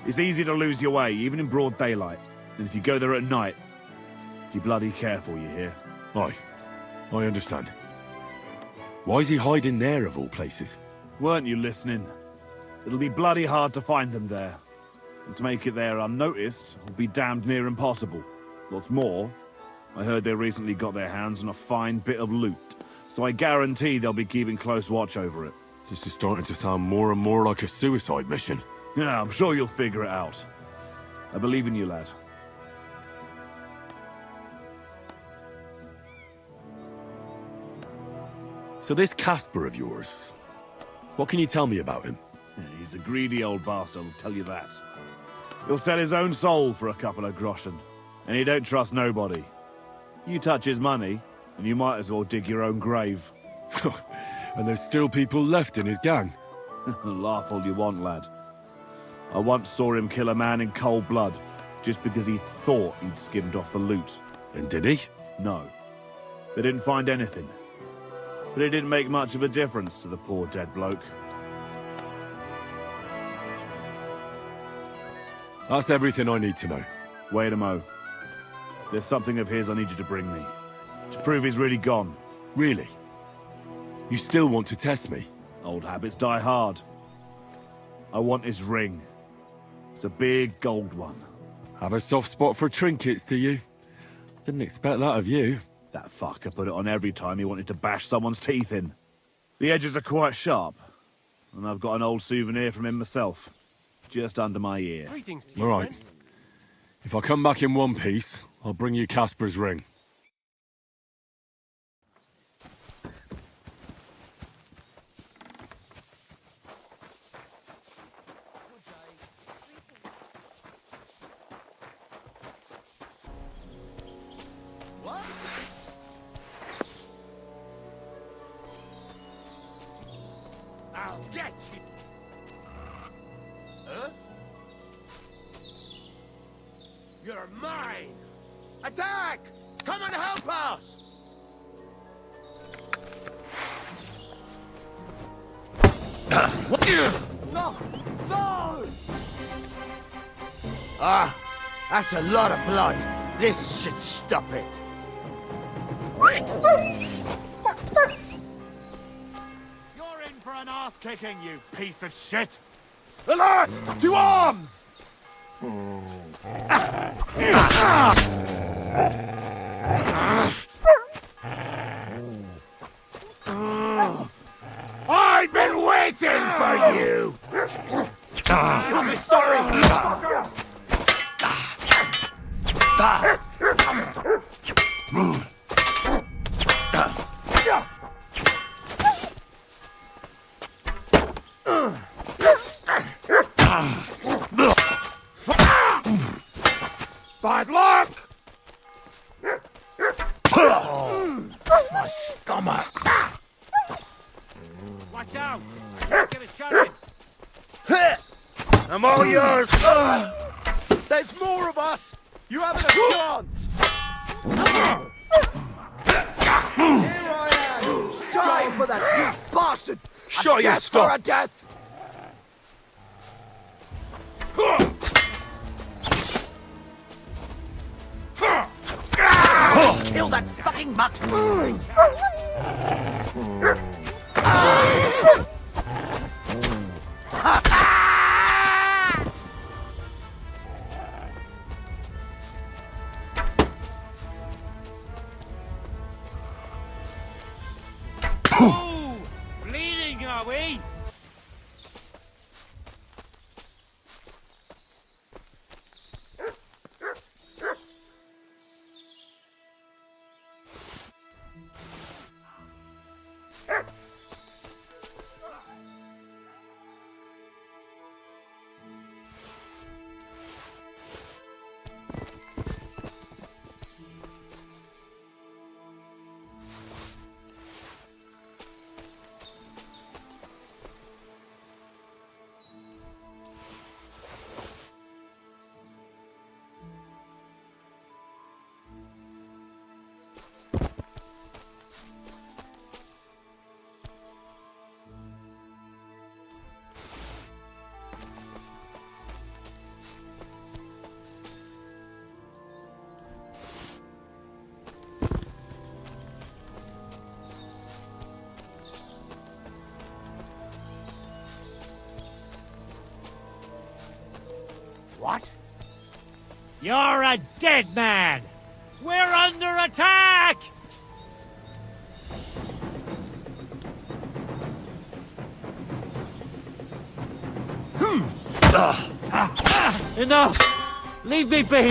It's easy to lose your way, even in broad daylight. And if you go there at night, be bloody careful, you hear? Aye. I understand. Why is he hiding there, of all places? Weren't you listening? It'll be bloody hard to find them there. And to make it there unnoticed will be damned near impossible. What's more, I heard they recently got their hands on a fine bit of loot, so I guarantee they'll be keeping close watch over it. This is starting to sound more and more like a suicide mission. Yeah, I'm sure you'll figure it out. I believe in you, lad. So this Casper of yours, what can you tell me about him? He's a greedy old bastard, I'll tell you that. He'll sell his own soul for a couple of groschen, and he don't trust nobody. You touch his money, and you might as well dig your own grave. And there's still people left in his gang? Laugh all you want, lad. I once saw him kill a man in cold blood, just because he thought he'd skimmed off the loot. And did he? No. They didn't find anything. But it didn't make much of a difference to the poor dead bloke. That's everything I need to know. Wait a mo. There's something of his I need you to bring me. To prove he's really gone. Really? You still want to test me? Old habits die hard. I want his ring. It's a big gold one. Have a soft spot for trinkets, do you? Didn't expect that of you. That fucker put it on every time he wanted to bash someone's teeth in. The edges are quite sharp. And I've got an old souvenir from him myself. Just under my ear. All right. If I come back in one piece, I'll bring you Casper's ring. I'll get you! Huh? You're mine! Attack! Come and help us! No! No! Ah, that's a lot of blood. This should stop it. You're in for an ass kicking, you piece of shit! Alert! To arms! I've been waiting for you! You'll be sorry! Bad luck! My stomach! Watch out! Get a shot in! I'm all yours! There's more of us! You haven't a chance! Here I am! Die for that, you bastard! Shut a your death stop. for a death! Kill that fucking mutt! Ooh, bleeding, are we? What? You're a dead man! We're under attack! Enough! Leave me be!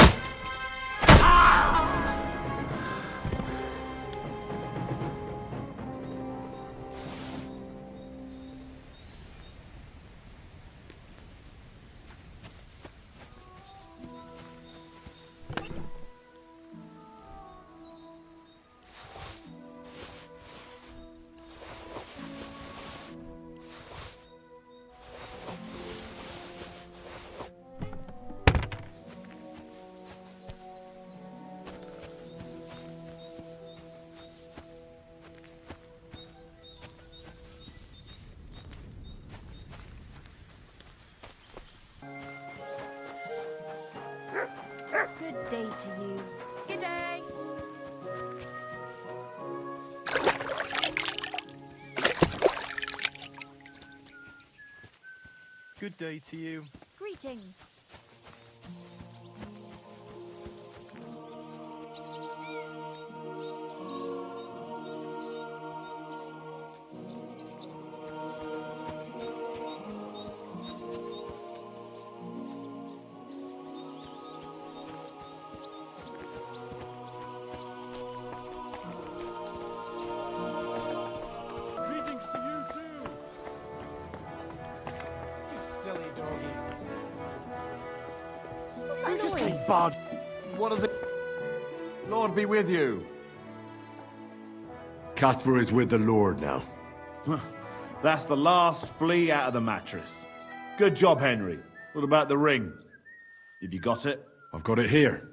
Good day to you. Good day. Good day to you. Greetings. Greetings to you too! You silly doggy. You just came barge. What is it? Lord be with you. Casper is with the Lord now. That's the last flea out of the mattress. Good job, Henry. What about the ring? Have you got it? I've got it here.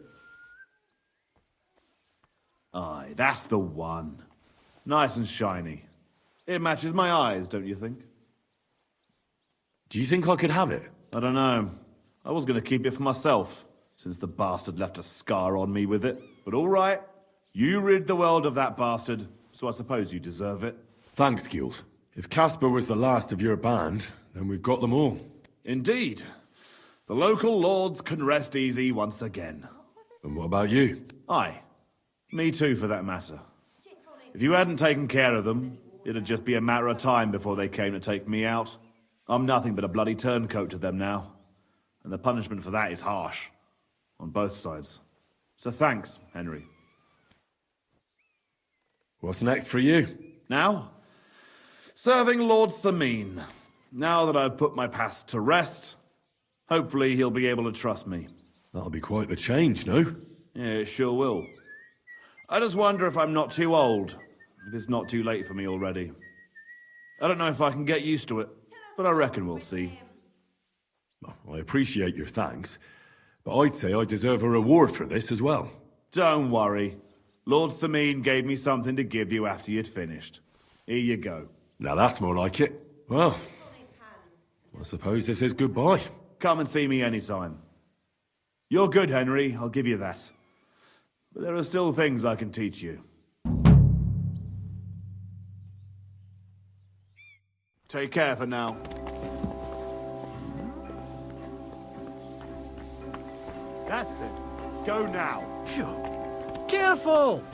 Aye, that's the one. Nice and shiny. It matches my eyes, don't you think? Do you think I could have it? I don't know. I was going to keep it for myself, since the bastard left a scar on me with it. But all right, you rid the world of that bastard, so I suppose you deserve it. Thanks, Gilles. If Casper was the last of your band, then we've got them all. Indeed. The local lords can rest easy once again. And what about you? Aye. Me too, for that matter. If you hadn't taken care of them, it'd just be a matter of time before they came to take me out. I'm nothing but a bloody turncoat to them now. And the punishment for that is harsh. On both sides. So thanks, Henry. What's next for you? Now? Serving Lord Sameen. Now that I've put my past to rest, hopefully he'll be able to trust me. That'll be quite the change, no? Yeah, it sure will. I just wonder if I'm not too old. If it's not too late for me already. I don't know if I can get used to it, but I reckon we'll see. I appreciate your thanks, but I'd say I deserve a reward for this as well. Don't worry. Lord Sameen gave me something to give you after you'd finished. Here you go. Now that's more like it. Well, I suppose this is goodbye. Come and see me anytime. You're good, Henry, I'll give you that. But there are still things I can teach you. Take care for now. That's it. Go now. Careful!